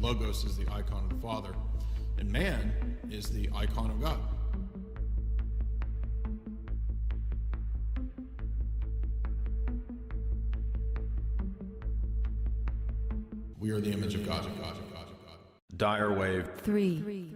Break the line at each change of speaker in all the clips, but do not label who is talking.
Logos is the icon of the Father, and man is the icon of God. We are the image of God. Dyer wave
3.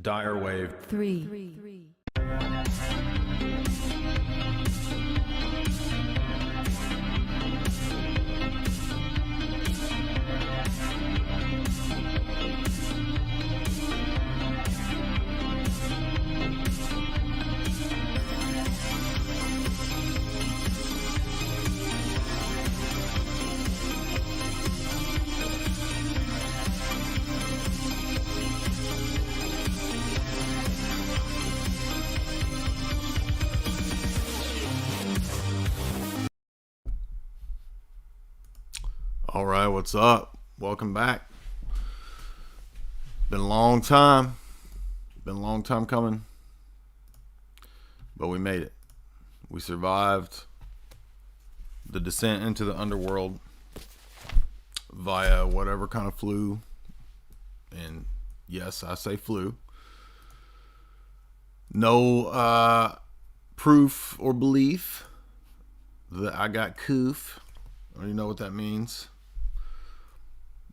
Dyer wave
3.
All right, what's up? Welcome back. Been a long time. Been a long time coming. But we made it. We survived the descent into the underworld via whatever kind of flu. And yes, I say flu. No proof or belief that I got coof. I don't even know what that means.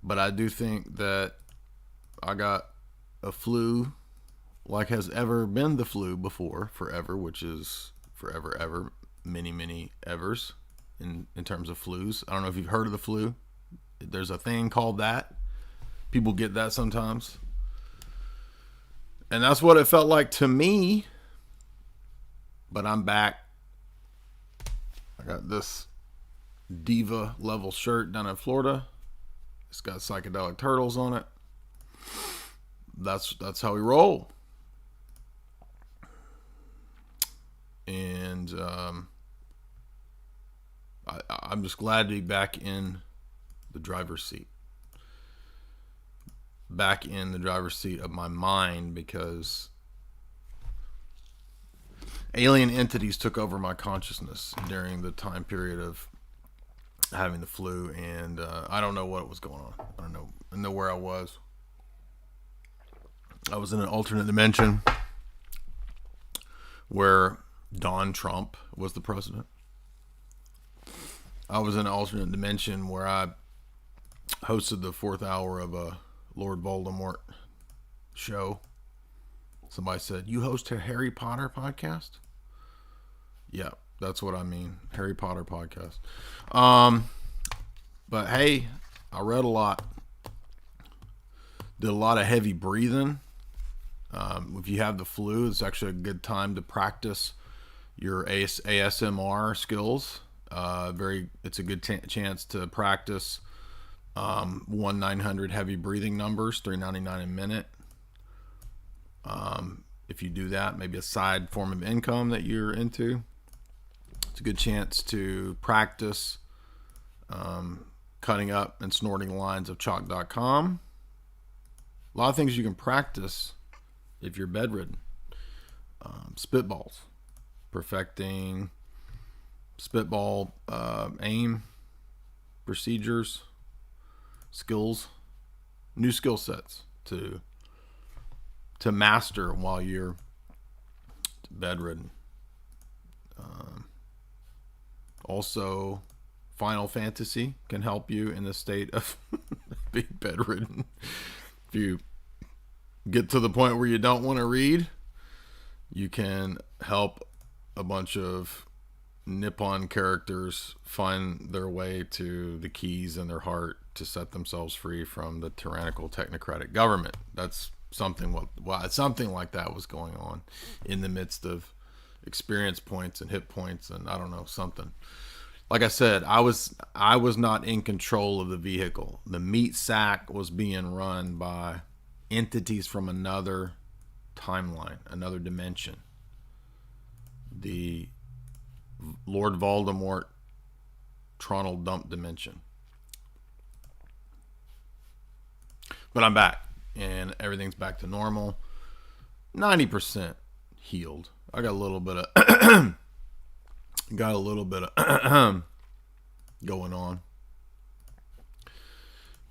But I do think that I got a flu like has ever been the flu before, forever, which is forever, ever, many, many evers in terms of flus. I don't know if you've heard of the flu. There's a thing called that. People get that sometimes. And that's what it felt like to me. But I'm back. I got this diva level shirt down in Florida. It's got psychedelic turtles on it. That's how we roll. And I'm just glad to be back in the driver's seat. Back in the driver's seat of my mind, because alien entities took over my consciousness during the time period of having the flu, and I don't know what was going on. I don't know where I was. I was in an alternate dimension where Don Trump was the president. I was in an alternate dimension where I hosted the 4th hour of a Lord Voldemort show. Somebody said, "You host a Harry Potter podcast?" Yeah, that's what I mean. Harry Potter podcast. But hey, I read a lot. Did a lot of heavy breathing. If you have the flu, it's actually a good time to practice your ASMR skills. It's a good chance to practice 1-900 heavy breathing numbers, $3.99 a minute. If you do that, maybe a side form of income that you're into, it's a good chance to practice cutting up and snorting lines of chalk.com. A lot of things you can practice if you're bedridden. Spitballs, perfecting spitball aim procedures, skills, new skill sets to master while you're bedridden. Also, Final Fantasy can help you in the state of being bedridden. If you get to the point where you don't want to read, you can help a bunch of Nippon characters find their way to the keys in their heart to set themselves free from the tyrannical technocratic government. That's something like that was going on in the midst of experience points and hit points and I don't know, something. Like I said, I was not in control of the vehicle. The meat sack was being run by entities from another timeline, another dimension. The Lord Voldemort Tronal dump dimension. But I'm back and everything's back to normal. 90% healed. I got a little bit of going on.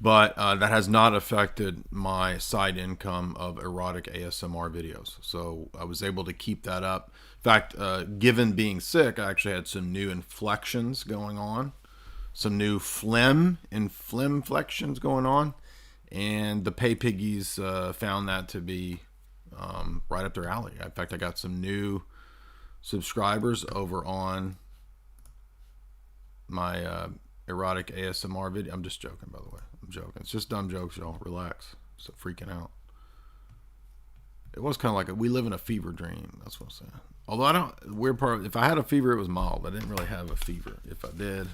But that has not affected my side income of erotic ASMR videos. So I was able to keep that up. In fact, given being sick, I actually had some new inflections going on. Some new flections going on. And the pay piggies found that to be right up their alley. In fact, I got some new subscribers over on my erotic ASMR video. I'm just joking, by the way. I'm joking. It's just dumb jokes, y'all. Relax. Stop freaking out. It was kind of like we live in a fever dream. That's what I'm saying. Although weird part, if I had a fever, it was mild. I didn't really have a fever. If I did,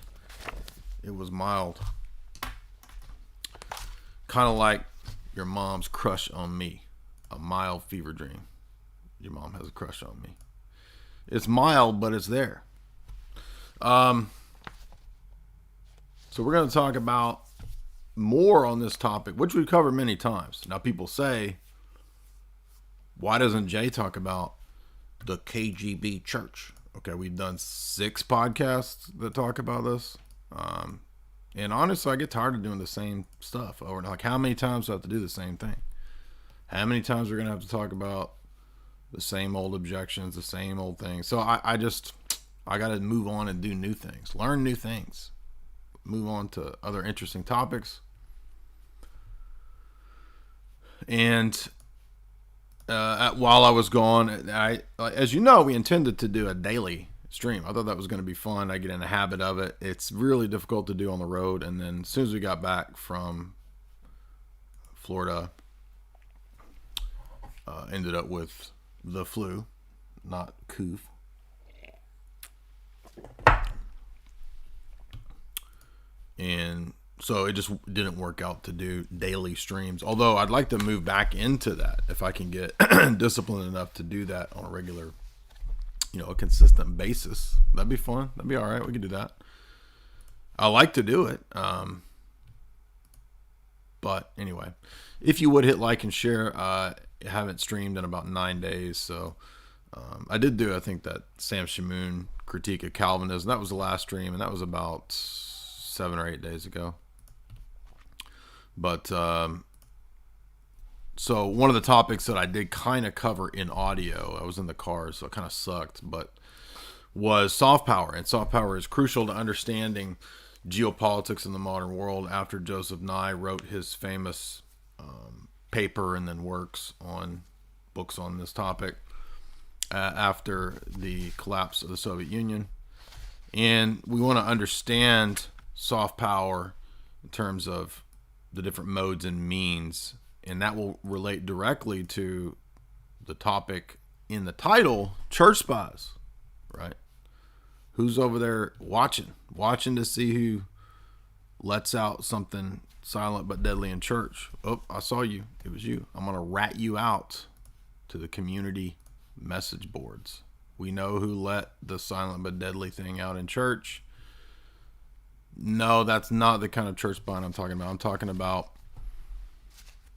it was mild. Kind of like your mom's crush on me. A mild fever dream. Your mom has a crush on me. It's mild, but it's there. So we're going to talk about more on this topic, which we've covered many times. Now people say, why doesn't Jay talk about the KGB church? Okay, we've done 6 podcasts that talk about this. And honestly, I get tired of doing the same stuff over and like how many times do I have to do the same thing? How many times we're going to have to talk about the same old objections, the same old things? So I got to move on and do new things, learn new things, move on to other interesting topics. And while I was gone, as you know, we intended to do a daily stream. I thought that was going to be fun. I get in the habit of it. It's really difficult to do on the road. And then as soon as we got back from Florida, ended up with the flu, not coof. And so it just didn't work out to do daily streams. Although I'd like to move back into that if I can get disciplined enough to do that on a regular, a consistent basis. That'd be fun. That'd be all right. We can do that. I like to do it. But anyway, if you would hit like and share, I haven't streamed in about 9 days. So I did do, I think, that Sam Shamoon critique of Calvinism. That was the last stream, and that was about 7 or 8 days ago. But so one of the topics that I did kind of cover in audio, I was in the car, so it kind of sucked, but was soft power. And soft power is crucial to understanding geopolitics in the modern world after Joseph Nye wrote his famous paper and then books on this topic after the collapse of the Soviet Union. And we want to understand soft power in terms of the different modes and means, and that will relate directly to the topic in the title, church spies, right? Who's over there watching to see who lets out something silent but deadly in church? Oh, I saw you. It was you. I'm going to rat you out to the community message boards. We know who let the silent but deadly thing out in church. No, that's not the kind of church spying I'm talking about. I'm talking about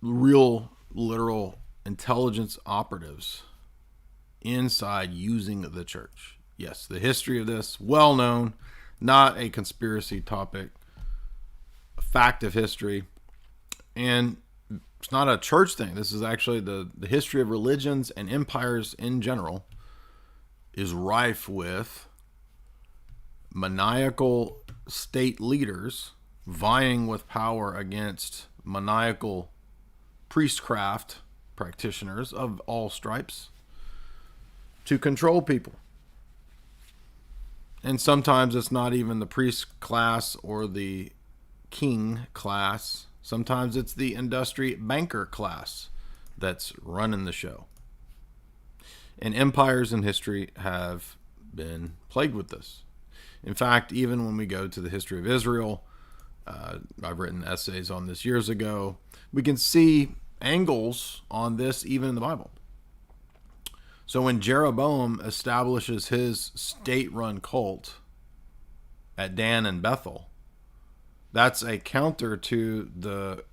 real, literal intelligence operatives inside using the church. Yes, the history of this, well known, not a conspiracy topic, a fact of history. And it's not a church thing. This is actually the history of religions and empires in general is rife with maniacal state leaders vying with power against maniacal priestcraft practitioners of all stripes to control people. And sometimes it's not even the priest class or the king class. Sometimes it's the industry banker class that's running the show. And empires in history have been plagued with this. In fact, even when we go to the history of Israel, I've written essays on this years ago, we can see angles on this even in the Bible. So when Jeroboam establishes his state-run cult at Dan and Bethel, that's a counter to the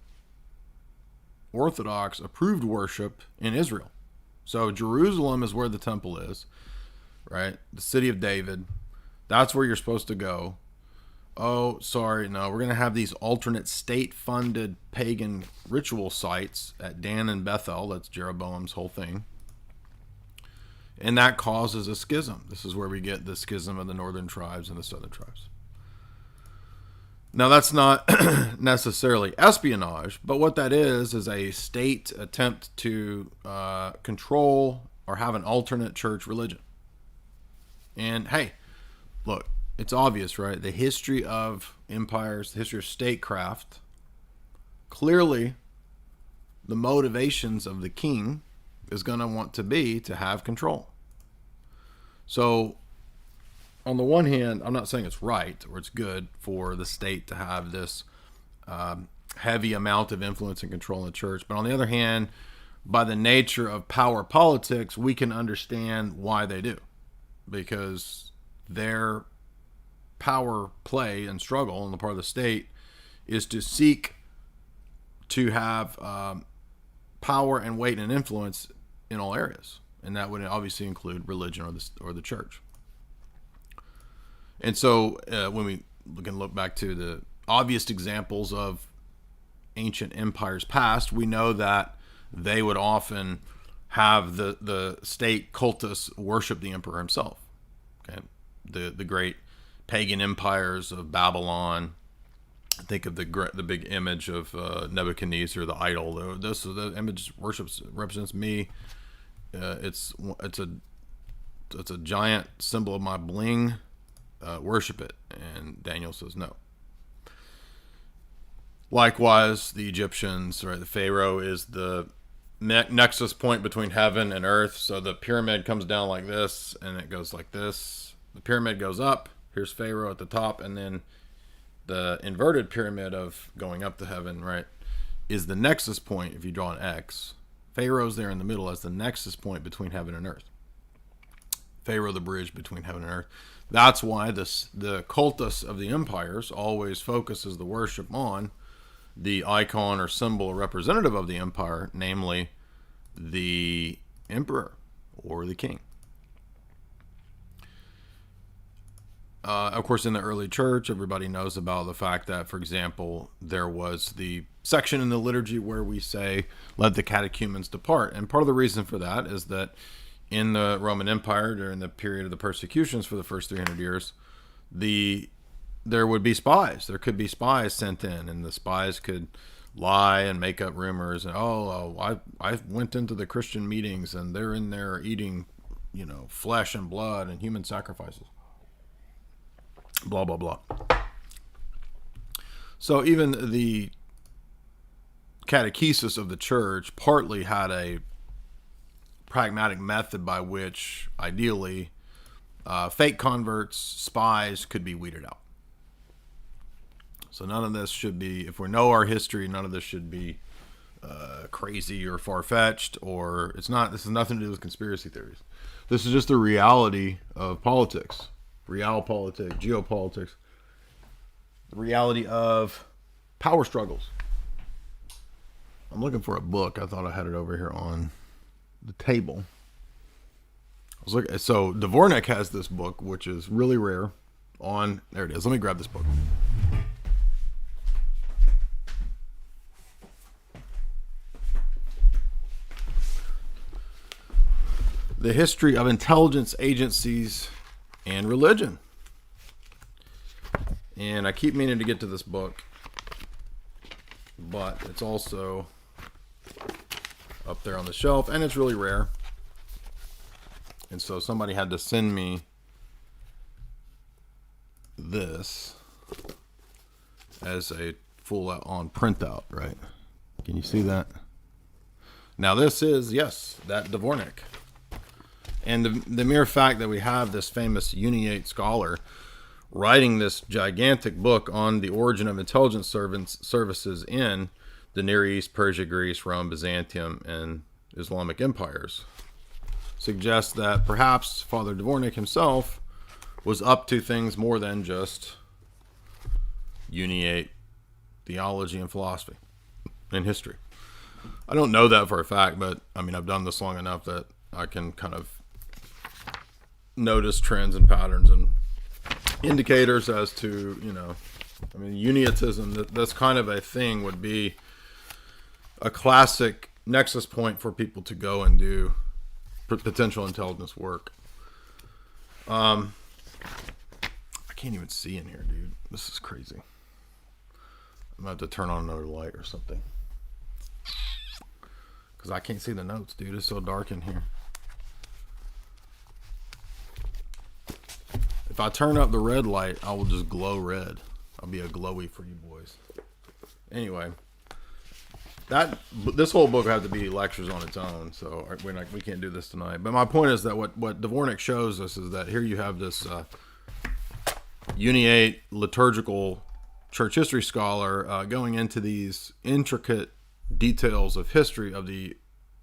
Orthodox approved worship in Israel. So Jerusalem is where the temple is, right? The city of David. That's where you're supposed to go. Oh, sorry, no, we're going to have these alternate state-funded pagan ritual sites at Dan and Bethel. That's Jeroboam's whole thing. And that causes a schism. This is where we get the schism of the northern tribes and the southern tribes. Now, that's not necessarily espionage, but what that is a state attempt to control or have an alternate church religion. And hey, look, it's obvious, right? The history of empires, the history of statecraft, clearly the motivations of the king is going to want to be to have control. So on the one hand, I'm not saying it's right or it's good for the state to have this heavy amount of influence and control in the church. But on the other hand, by the nature of power politics, we can understand why they do. Because their power play and struggle on the part of the state is to seek to have power and weight and influence in all areas. And that would obviously include religion or the church. And so when we can look back to the obvious examples of ancient empires past, we know that they would often have the state cultists worship the emperor himself. Okay, the great pagan empires of Babylon. Think of the big image of Nebuchadnezzar, the idol. The image represents me. It's a giant symbol of my bling. Worship it. And Daniel says no. Likewise, the Egyptians, right? The Pharaoh is the nexus point between heaven and earth. So the pyramid comes down like this, and it goes like this. The pyramid goes up. Here's Pharaoh at the top, and then the inverted pyramid of going up to heaven, right, is the nexus point. If you draw an X, Pharaoh's there in the middle as the nexus point between heaven and earth. Pharaoh, the bridge between heaven and earth. That's why the cultus of the empires always focuses the worship on the icon or symbol or representative of the empire, namely the emperor or the king. Of course, in the early church, everybody knows about the fact that, for example, there was the section in the liturgy where we say, let the catechumens depart. And part of the reason for that is that in the Roman Empire, during the period of the persecutions for the first 300 years, there would be spies. There could be spies sent in, and the spies could lie and make up rumors. And, I went into the Christian meetings, and they're in there eating, flesh and blood and human sacrifices. Blah, blah, blah. So even the catechesis of the church partly had a pragmatic method by which, ideally, fake converts, spies, could be weeded out. So none of this should be, if we know our history, none of this should be crazy or far-fetched, or it's not. This has nothing to do with conspiracy theories. This is just the reality of politics. Realpolitik, geopolitics, the reality of power struggles. I'm looking for a book. I thought I had it over here on the table. So Dvorak has this book, which is really rare. There it is. Let me grab this book. The History of Intelligence Agencies and Religion. And I keep meaning to get to this book, but it's also up there on the shelf, and it's really rare. And so somebody had to send me this as a full-on printout, right? Can you see that? Now this is, yes, that Dvorak. And the mere fact that we have this famous Uniate scholar writing this gigantic book on the origin of intelligence services in the Near East, Persia, Greece, Rome, Byzantium, and Islamic empires suggests that perhaps Father Dvorak himself was up to things more than just Uniate theology and philosophy and history. I don't know that for a fact, but I've done this long enough that I can kind of notice trends and patterns and indicators as to, Uniatism, that's kind of a thing, would be a classic nexus point for people to go and do potential intelligence work. I can't even see in here, dude. This is crazy. I'm going to have to turn on another light or something, because I can't see the notes, dude. It's so dark in here. If I turn up the red light, I will just glow red. I'll be a glowy for you boys. Anyway, this whole book has to be lectures on its own, so we can't do this tonight. But my point is that what Dvorak shows us is that here you have this Uniate liturgical church history scholar going into these intricate details of history of the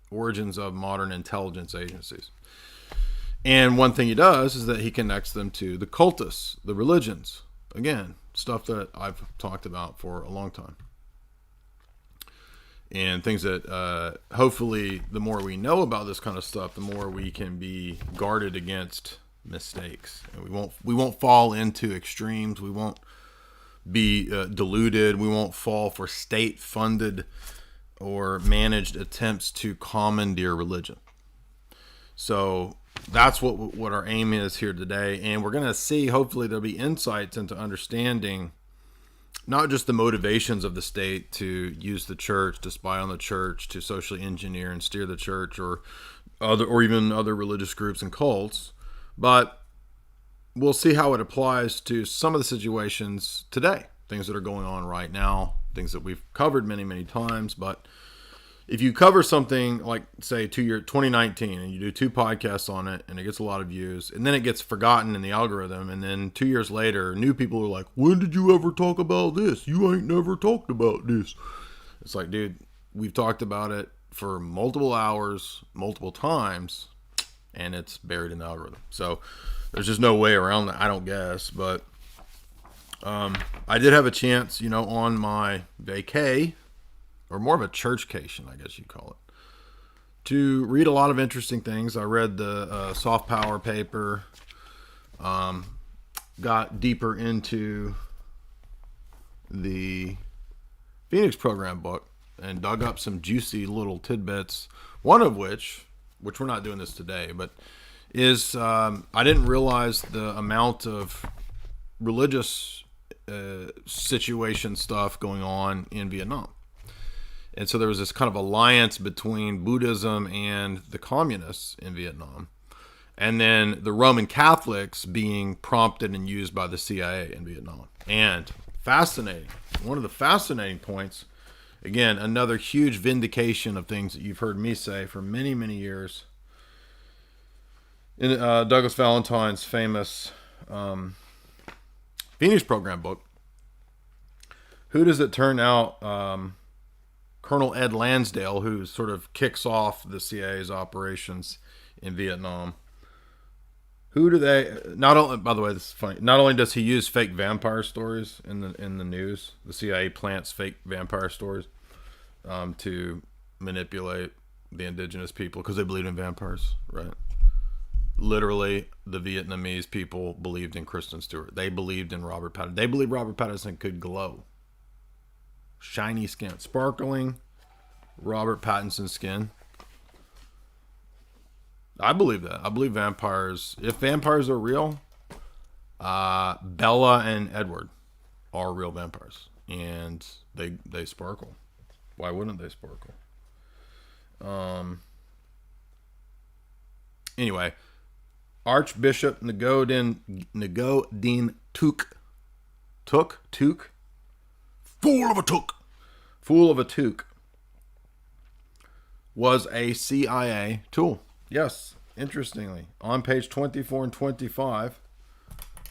origins of modern intelligence agencies. And one thing he does is that he connects them to the cultus, the religions. Again, stuff that I've talked about for a long time. And things that hopefully the more we know about this kind of stuff, the more we can be guarded against mistakes. And we won't fall into extremes. We won't be deluded. We won't fall for state-funded or managed attempts to commandeer religion. So that's what our aim is here today. And we're going to see, hopefully there'll be insights into understanding not just the motivations of the state to use the church, to spy on the church, to socially engineer and steer the church, or even other religious groups and cults, but we'll see how it applies to some of the situations today, things that are going on right now, things that we've covered many, many times, but if you cover something like, say, 2019, and you do 2 podcasts on it, and it gets a lot of views, and then it gets forgotten in the algorithm, and then 2 years later, new people are like, when did you ever talk about this? You ain't never talked about this. It's like, dude, we've talked about it for multiple hours, multiple times, and it's buried in the algorithm. So there's just no way around that, I don't guess. But I did have a chance, on my vacay, or more of a churchcation, I guess you'd call it, to read a lot of interesting things. I read the soft power paper, got deeper into the Phoenix Program book, and dug up some juicy little tidbits, one of which we're not doing this today, but is I didn't realize the amount of religious situation stuff going on in Vietnam. And so there was this kind of alliance between Buddhism and the communists in Vietnam. And then the Roman Catholics being prompted and used by the CIA in Vietnam. And fascinating. One of the fascinating points, again, another huge vindication of things that you've heard me say for many, many years. In Douglas Valentine's famous Phoenix Program book, who does it turn out Colonel Ed Lansdale, who sort of kicks off the CIA's operations in Vietnam. Who do they? Not only, by the way, this is funny. Not only does he use fake vampire stories in the news, the CIA plants fake vampire stories to manipulate the indigenous people because they believed in vampires, right? Literally, the Vietnamese people believed in Kristen Stewart. They believed in Robert Pattinson. They believed Robert Pattinson could glow. Shiny skin, sparkling Robert Pattinson skin. I believe that. I believe vampires. If vampires are real, Bella and Edward are real vampires, and they sparkle. Why wouldn't they sparkle? Anyway, Archbishop Ngo Dinh Thuc. Fool of a Took was a CIA tool. Yes, interestingly. On page 24 and 25,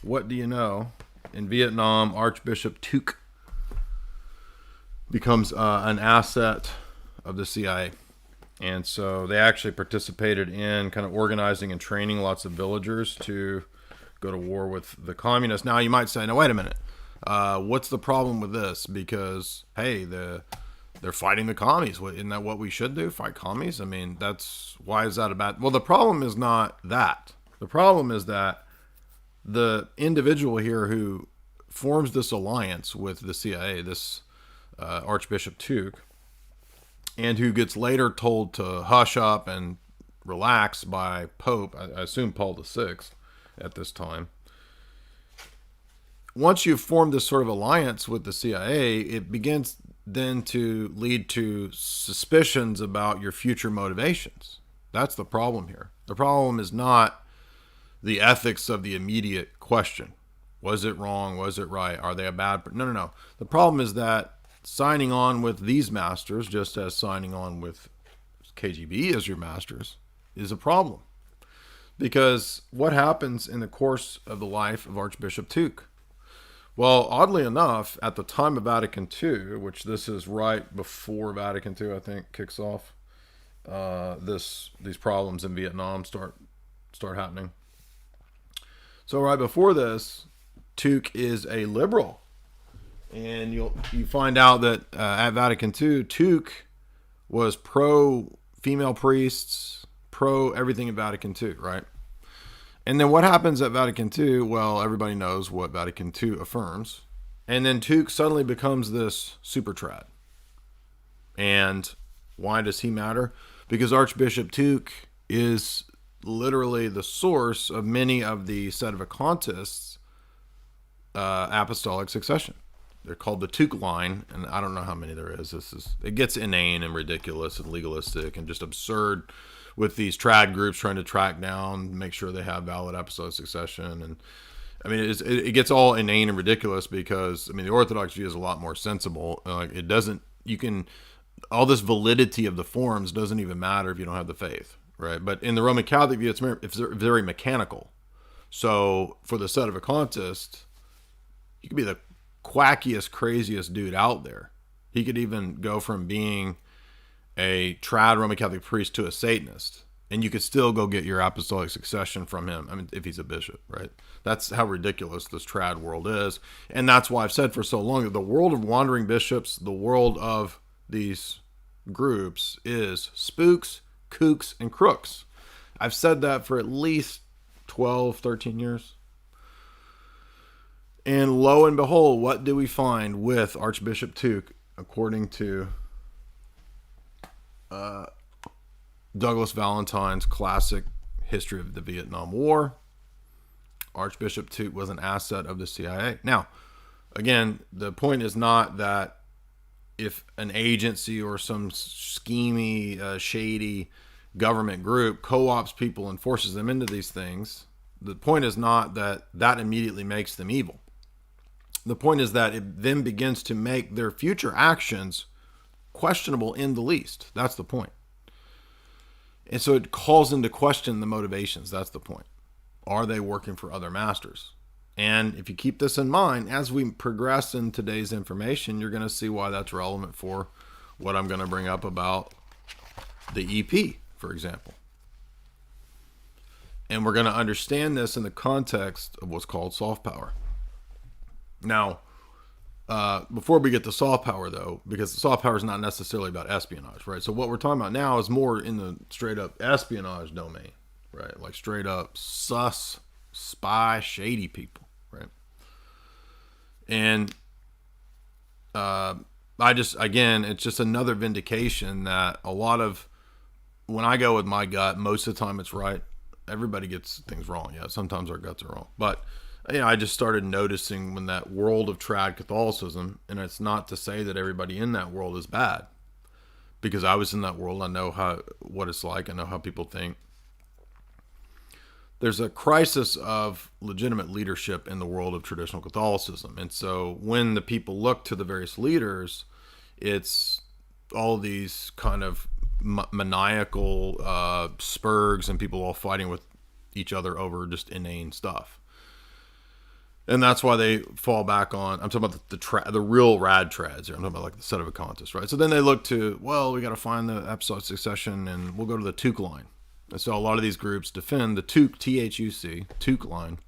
what do you know? In Vietnam, Archbishop Thuc becomes an asset of the CIA. And so they actually participated in kind of organizing and training lots of villagers to go to war with the communists. Now, you might say, no, wait a minute. What's the problem with this? Because, hey, they're fighting the commies. Isn't that what we should do? Fight commies? I mean, why is that a bad? Well, the problem is not that. The problem is that the individual here who forms this alliance with the CIA, this Archbishop Thuc, and who gets later told to hush up and relax by Pope, I assume Paul VI at this time. Once you've formed this sort of alliance with the CIA, it begins then to lead to suspicions about your future motivations. That's the problem here. The problem is not the ethics of the immediate question. Was it wrong? Was it right? Are they a bad person? No. The problem is that signing on with these masters, just as signing on with KGB as your masters, is a problem. Because what happens in the course of the life of Archbishop Thuc? Well, oddly enough, at the time of Vatican II, which this is right before Vatican II, I think, kicks off, these problems in Vietnam start happening. So right before this, Thuc is a liberal, and you find out that at Vatican II, Thuc was pro female priests, pro everything in Vatican II, right? And then what happens at Vatican II? Well, everybody knows what Vatican II affirms. And then Thuc suddenly becomes this super trad. And why does he matter? Because Archbishop Thuc is literally the source of many of the Sedevacantists' apostolic succession. They're called the Thuc line, and I don't know how many there is. It gets inane and ridiculous and legalistic and just absurd with these trad groups trying to track down, make sure they have valid apostolic succession. And I mean, it gets all inane and ridiculous because, I mean, the Orthodox view is a lot more sensible. It doesn't, all this validity of the forms doesn't even matter if you don't have the faith, right? But in the Roman Catholic view, it's very mechanical. So for the sedevacantist, you could be the quackiest, craziest dude out there. He could even go from being a trad Roman Catholic priest to a Satanist, and you could still go get your apostolic succession from him. I mean, if he's a bishop, right? That's how ridiculous this trad world is. And that's why I've said for so long that the world of wandering bishops, the world of these groups, is spooks, kooks, and crooks. I've said that for at least 12, 13 years. And lo and behold, what do we find with Archbishop Tuke, according to Douglas Valentine's classic History of the Vietnam War? Archbishop Tuke was an asset of the CIA. Now, again, the point is not that if an agency or some schemy, shady government group co-ops people and forces them into these things, the point is not that that immediately makes them evil. The point is that it then begins to make their future actions questionable in the least. That's the point. And so it calls into question the motivations. That's the point. Are they working for other masters? And if you keep this in mind, as we progress in today's information, you're going to see why that's relevant for what I'm going to bring up about the EP, for example. And we're going to understand this in the context of what's called soft power. Now, before we get to soft power, though, because the soft power is not necessarily about espionage, right? So what we're talking about now is more in the straight up espionage domain, right? Like straight up sus, spy, shady people, right? And it's just another vindication that a lot of, when I go with my gut, most of the time it's right. Everybody gets things wrong. Yeah, sometimes our guts are wrong. But I just started noticing when that world of trad Catholicism, and it's not to say that everybody in that world is bad, because I was in that world. I know what it's like. I know how people think. There's a crisis of legitimate leadership in the world of traditional Catholicism. And so when the people look to the various leaders, it's all these kind of maniacal spurgs and people all fighting with each other over just inane stuff. And that's why they fall back on, I'm talking about the real rad trads here. I'm talking about like the sedevacantists, right? So then they look to, well, we got to find the apostolic succession and we'll go to the Tuke line. And so a lot of these groups defend the Tuke, T-H-U-C, Tuke line.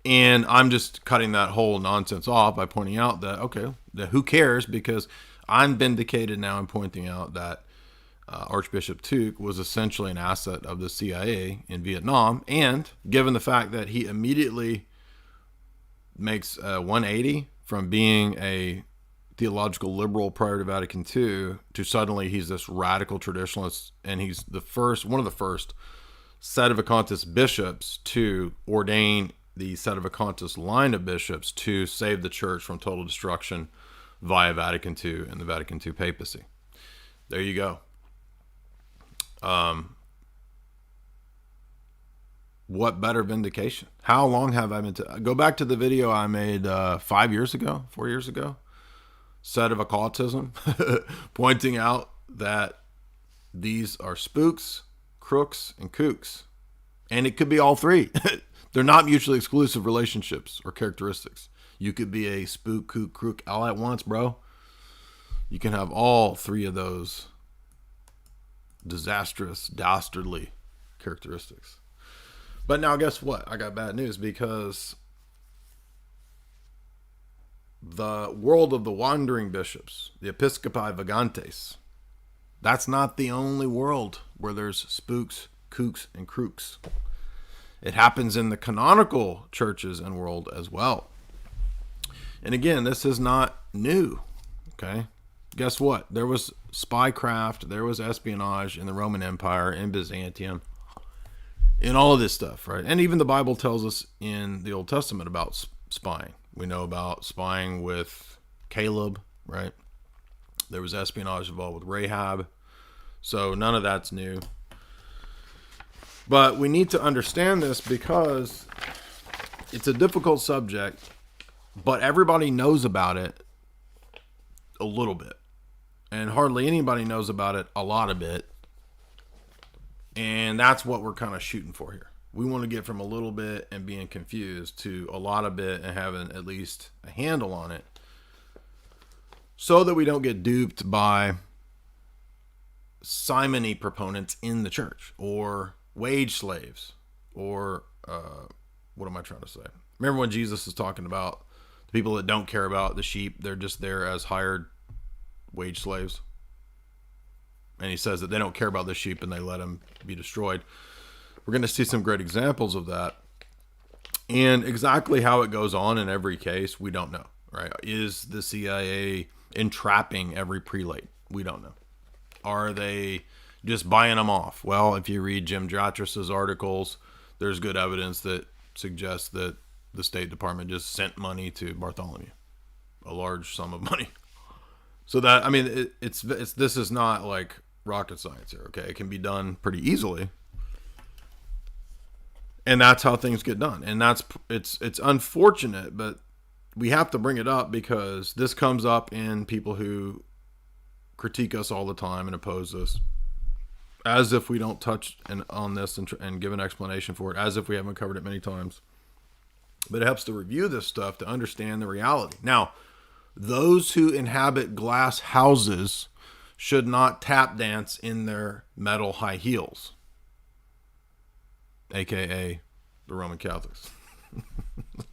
And I'm just cutting that whole nonsense off by pointing out that, okay, who cares? Because I'm vindicated now in pointing out that Archbishop Tuke was essentially an asset of the CIA in Vietnam. And given the fact that he immediately makes a 180 from being a theological liberal prior to Vatican II to suddenly he's this radical traditionalist, and he's one of the first sedevacantist bishops to ordain the sedevacantist line of bishops to save the church from total destruction via Vatican II and the Vatican II papacy. There you go. What better vindication? How long have I been go back to the video I made 4 years ago, sedevacantism, pointing out that these are spooks, crooks, and kooks. And it could be all three. They're not mutually exclusive relationships or characteristics. You could be a spook, kook, crook all at once, bro. You can have all three of those disastrous, dastardly characteristics. But now guess what? I got bad news, because the world of the wandering bishops, the episcopi vagantes, that's not the only world where there's spooks, kooks, and crooks. It happens in the canonical churches and world as well. And again, this is not new, okay? Guess what? There was spycraft, there was espionage in the Roman Empire, in Byzantium, in all of this stuff, right? And even the Bible tells us in the Old Testament about spying. We know about spying with Caleb, right? There was espionage involved with Rahab. So none of that's new. But we need to understand this because it's a difficult subject, but everybody knows about it a little bit. and hardly anybody knows about it a lot of it. And that's what we're kind of shooting for here. We want to get from a little bit and being confused to a lot of it and having at least a handle on it, so that we don't get duped by simony proponents in the church or wage slaves or what am I trying to say? Remember when Jesus is talking about the people that don't care about the sheep, they're just there as hired wage slaves. And he says that they don't care about the sheep and they let them be destroyed. We're going to see some great examples of that. And exactly how it goes on in every case, we don't know, right? Is the CIA entrapping every prelate? We don't know. Are they just buying them off? Well, if you read Jim Jatris's articles, there's good evidence that suggests that the State Department just sent money to Bartholomew, a large sum of money. So that, I mean, it's this is not like rocket science here, okay? It can be done pretty easily. And that's how things get done. And it's unfortunate, but we have to bring it up because this comes up in people who critique us all the time and oppose us, as if we don't touch on this and give an explanation for it, as if we haven't covered it many times. But it helps to review this stuff to understand the reality. Now, those who inhabit glass houses should not tap dance in their metal high heels, aka the Roman Catholics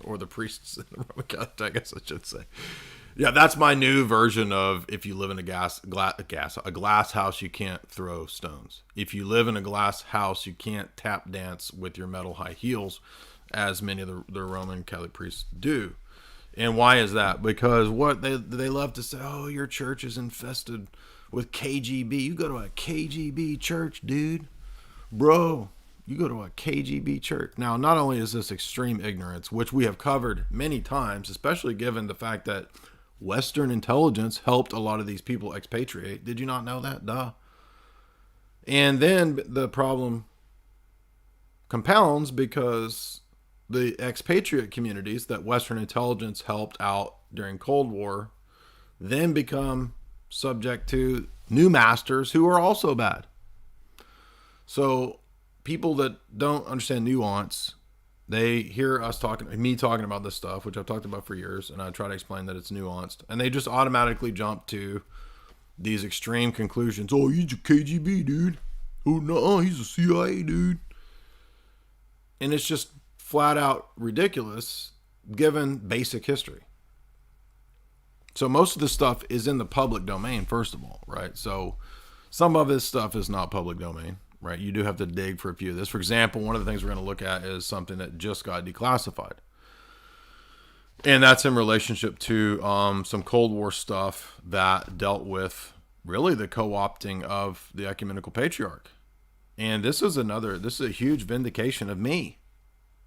or the priests in the Roman Catholic, I guess I should say. Yeah, that's my new version of if you live in a glass house, you can't throw stones. If you live in a glass house, you can't tap dance with your metal high heels, as many of the Roman Catholic priests do. And why is that? Because what they love to say, oh, your church is infested with KGB. You go to a KGB church, dude. Bro, you go to a KGB church. Now, not only is this extreme ignorance, which we have covered many times, especially given the fact that Western intelligence helped a lot of these people expatriate. Did you not know that? Duh. And then the problem compounds because the expatriate communities that Western intelligence helped out during Cold War then become subject to new masters who are also bad. So people that don't understand nuance, they hear me talking about this stuff, which I've talked about for years, and I try to explain that it's nuanced, and they just automatically jump to these extreme conclusions. Oh, he's a KGB dude. Oh no, he's a CIA dude. And it's just flat out ridiculous given basic history. So most of this stuff is in the public domain, first of all, right? So some of this stuff is not public domain, right? You do have to dig for a few of this. For example, one of the things we're going to look at is something that just got declassified. And that's in relationship to some Cold War stuff that dealt with really the co-opting of the Ecumenical Patriarch. And this is a huge vindication of me.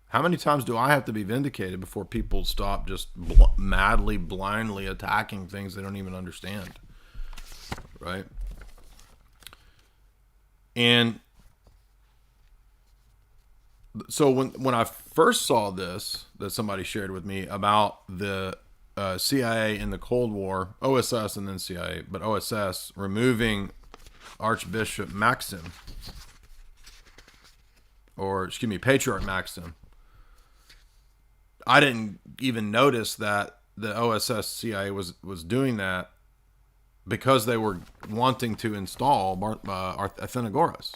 How many times do I have to be vindicated before people stop just madly, blindly attacking things they don't even understand? Right? And so when I first saw this, that somebody shared with me about the CIA in the Cold War, OSS and then CIA, but OSS removing Archbishop Maxim, Patriarch Maxim, I didn't even notice that the OSS CIA was doing that because they were wanting to install Athenagoras.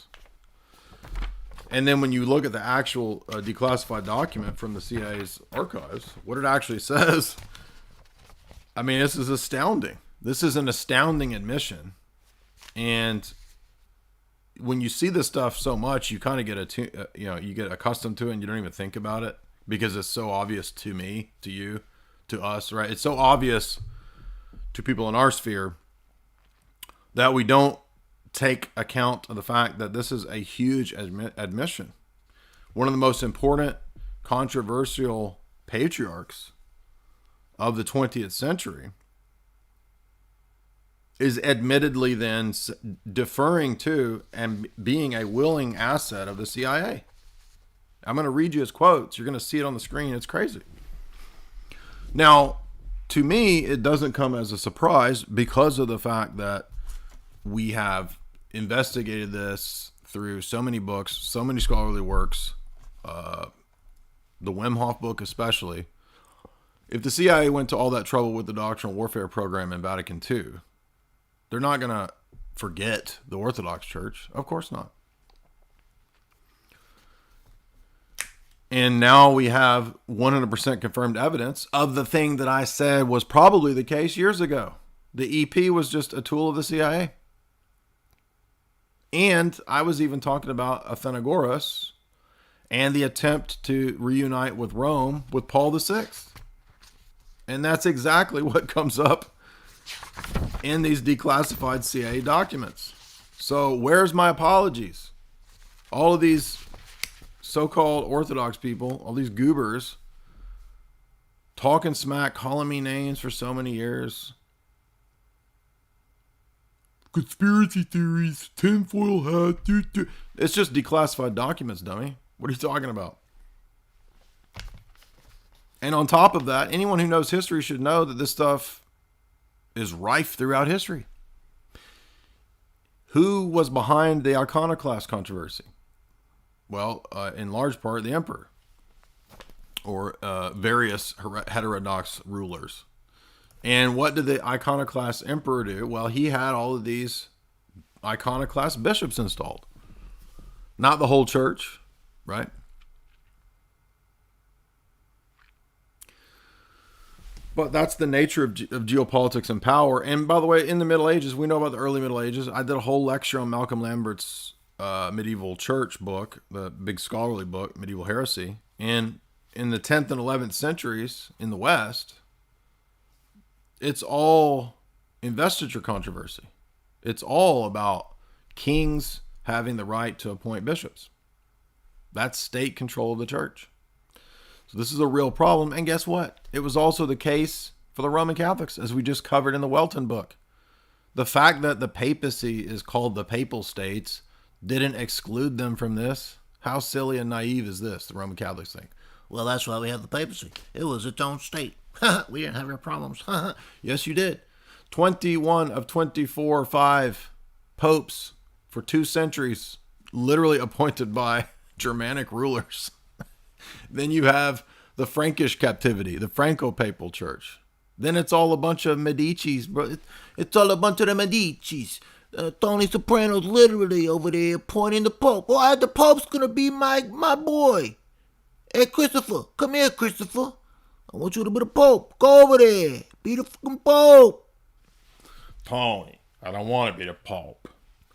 And then when you look at the actual declassified document from the CIA's archives, what it actually says, I mean, this is astounding. This is an astounding admission. And when you see this stuff so much, you kind of get you get accustomed to it and you don't even think about it because it's so obvious to me, to you, to us, right? It's so obvious to people in our sphere that we don't take account of the fact that this is a huge admission. One of the most important controversial patriarchs of the 20th century is admittedly then deferring to and being a willing asset of the CIA. I'm going to read you his quotes. You're going to see it on the screen. It's crazy. Now, to me, it doesn't come as a surprise because of the fact that we have investigated this through so many books, so many scholarly works, the Wim Hof book especially. If the CIA went to all that trouble with the doctrinal warfare program in Vatican II, they're not going to forget the Orthodox Church. Of course not. And now we have 100% confirmed evidence of the thing that I said was probably the case years ago. The EP was just a tool of the CIA. And I was even talking about Athenagoras and the attempt to reunite with Rome with Paul VI. And that's exactly what comes up in these declassified CIA documents. So where's my apologies? All of these so-called Orthodox people, all these goobers, talking smack, calling me names for so many years. Conspiracy theories, tinfoil hat. It's just declassified documents, dummy. What are you talking about? And on top of that, anyone who knows history should know that this stuff is rife throughout history. Who was behind the iconoclast controversy? Well, in large part, the emperor or various heterodox rulers. And what did the iconoclast emperor do? Well, he had all of these iconoclast bishops installed. Not the whole church, right? But that's the nature of geopolitics and power. And by the way, in the Middle Ages, we know about the early Middle Ages. I did a whole lecture on Malcolm Lambert's medieval church book, the big scholarly book, Medieval Heresy. And in the 10th and 11th centuries in the West, it's all investiture controversy. It's all about kings having the right to appoint bishops. That's state control of the church. So this is a real problem. And guess what? It was also the case for the Roman Catholics, as we just covered in the Welton book. The fact that the papacy is called the Papal States didn't exclude them from this. How silly and naive is this, the Roman Catholics think? Well, that's why we have the papacy. It was its own state. We didn't have our problems. Yes, you did. 21 of 24 5 popes for 2 centuries, literally appointed by Germanic rulers. Then you have the Frankish captivity, the Franco-Papal Church. Then it's all a bunch of Medicis, bro. It's all a bunch of the Medicis. Tony Soprano's literally over there appointing the Pope. Oh, the Pope's gonna be my boy. Hey, Christopher, come here, Christopher. I want you to be the Pope. Go over there. Be the fucking Pope. Tony, I don't want to be the Pope.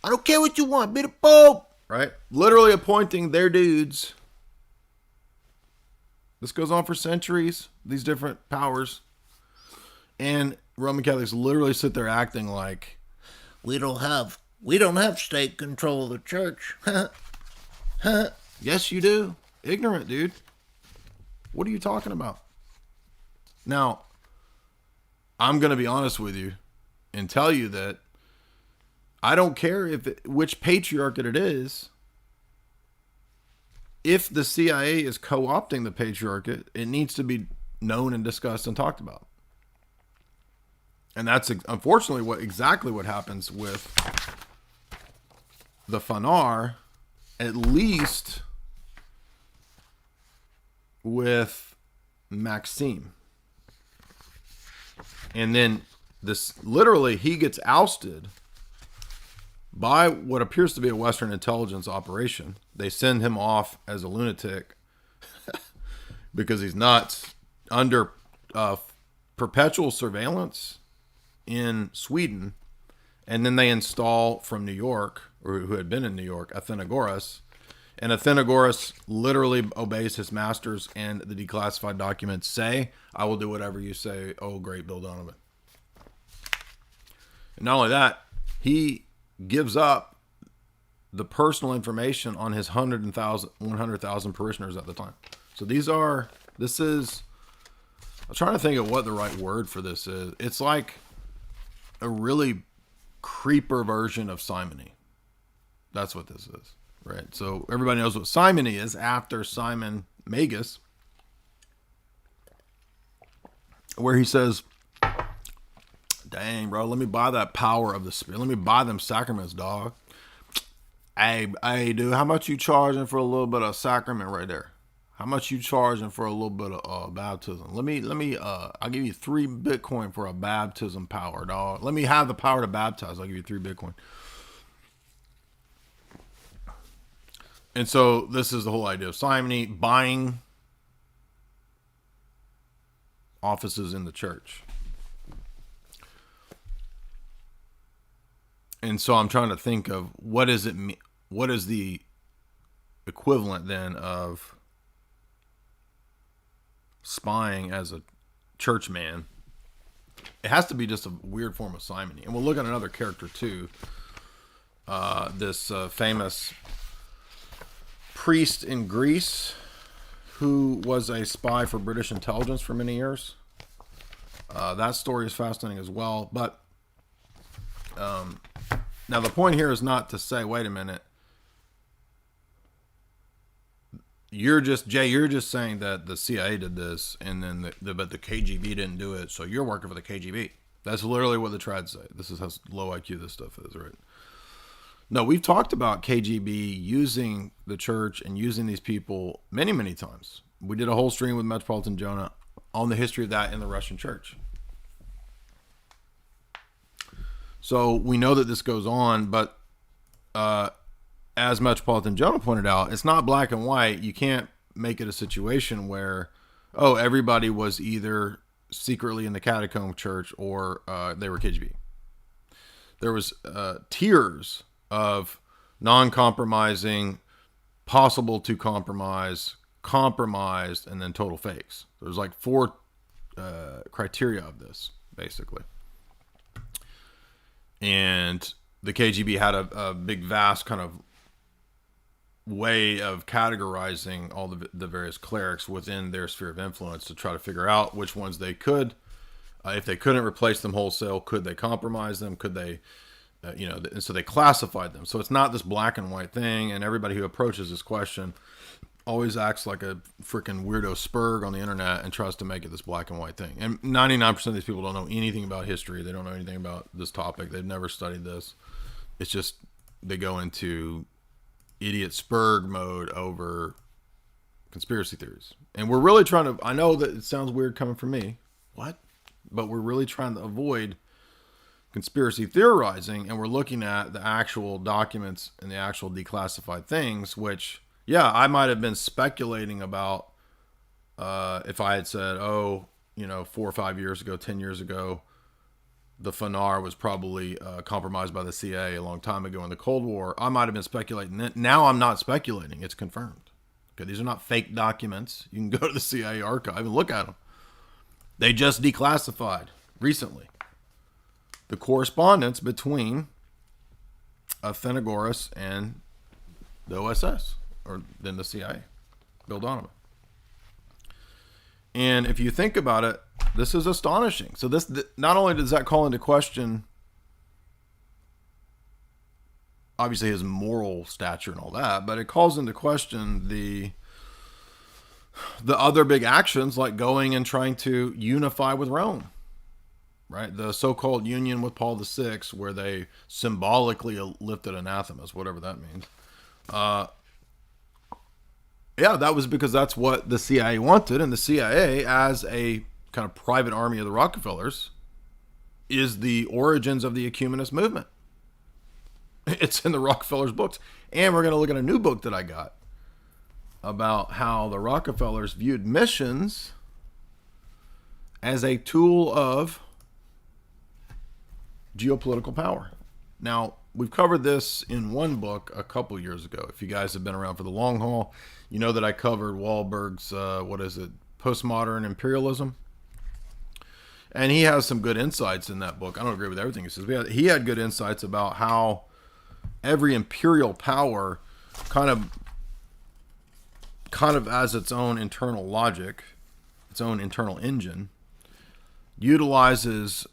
I don't care what you want. Be the Pope. Right? Literally appointing their dudes. This goes on for centuries, these different powers. And Roman Catholics literally sit there acting like, we don't have state control of the church. Yes, you do. Ignorant, dude. What are you talking about? Now, I'm going to be honest with you and tell you that I don't care which patriarchate it is. If the CIA is co-opting the patriarchate, it needs to be known and discussed and talked about. And that's unfortunately exactly what happens with the Fanar, at least with Maxime. And then literally he gets ousted by what appears to be a Western intelligence operation. They send him off as a lunatic because he's nuts, under perpetual surveillance in Sweden. And then they install from New York, or who had been in New York, Athenagoras. And Athenagoras literally obeys his masters, and the declassified documents say, I will do whatever you say, oh great Bill Donovan. And not only that, he gives up the personal information on his 100,000 parishioners at the time. So I'm trying to think of what the right word for this is. It's like a really creeper version of simony. That's what this is, right? So everybody knows what simony is after Simon Magus, where he says, Dang, bro. Let me buy that power of the Spirit. Let me buy them sacraments, dog. Hey, dude. How much you charging for a little bit of sacrament right there? How much you charging for a little bit of baptism? Let me. I'll give you 3 Bitcoin for a baptism power, dog. Let me have the power to baptize. I'll give you 3 Bitcoin. And so this is the whole idea of simony, buying offices in the church. And so I'm trying to think of what is the equivalent then of spying as a churchman. It has to be just a weird form of simony. And we'll look at another character too. This famous priest in Greece who was a spy for British intelligence for many years. That story is fascinating as well. But now the point here is not to say, wait a minute, you're just saying that the CIA did this, and then but the KGB didn't do it, so you're working for the KGB. That's literally what the trads say. This is how low IQ this stuff is, right? No, we've talked about KGB using the church and using these people many, many times. We did a whole stream with Metropolitan Jonah on the history of that in the Russian church. So we know that this goes on, but as Metropolitan Jonah pointed out, it's not black and white. You can't make it a situation where, oh, everybody was either secretly in the catacomb church or they were KGB. There was tiers of non-compromising, possible to compromise, compromised, and then total fakes. There's like 4 criteria of this, basically. And the KGB had a big, vast kind of way of categorizing all the various clerics within their sphere of influence to try to figure out which ones they could. If they couldn't replace them wholesale, could they compromise them? Could they, and so they classified them. So it's not this black and white thing. And everybody who approaches this question always acts like a freaking weirdo spurg on the internet and tries to make it this black and white thing. And 99% of these people don't know anything about history. They don't know anything about this topic. They've never studied this. It's just they go into idiot spurg mode over conspiracy theories. And we're really trying to, I know that it sounds weird coming from me. What? But we're really trying to avoid conspiracy theorizing, and we're looking at the actual documents and the actual declassified things, which, yeah, I might have been speculating about if I had said, 4 or 5 years ago, 10 years ago, the FNAR was probably compromised by the CIA a long time ago in the Cold War. I might have been speculating then. Now I'm not speculating. It's confirmed. Okay, these are not fake documents. You can go to the CIA archive and look at them. They just declassified recently the correspondence between Athenagoras and the OSS, or then the CIA, Bill Donovan. And if you think about it, this is astonishing. So this, not only does that call into question, obviously, his moral stature and all that, but it calls into question the other big actions, like going and trying to unify with Rome, right? The so-called union with Paul VI, where they symbolically lifted anathemas, whatever that means. Yeah, that was because that's what the CIA wanted, and the CIA, as a kind of private army of the Rockefellers, is the origins of the Ecumenist movement. It's in the Rockefellers' books. And we're going to look at a new book that I got about how the Rockefellers viewed missions as a tool of geopolitical power. Now, we've covered this in one book a couple years ago. If you guys have been around for the long haul, you know that I covered Wahlberg's, Postmodern Imperialism. And he has some good insights in that book. I don't agree with everything he says. He had good insights about how every imperial power kind of as its own internal logic, its own internal engine, utilizes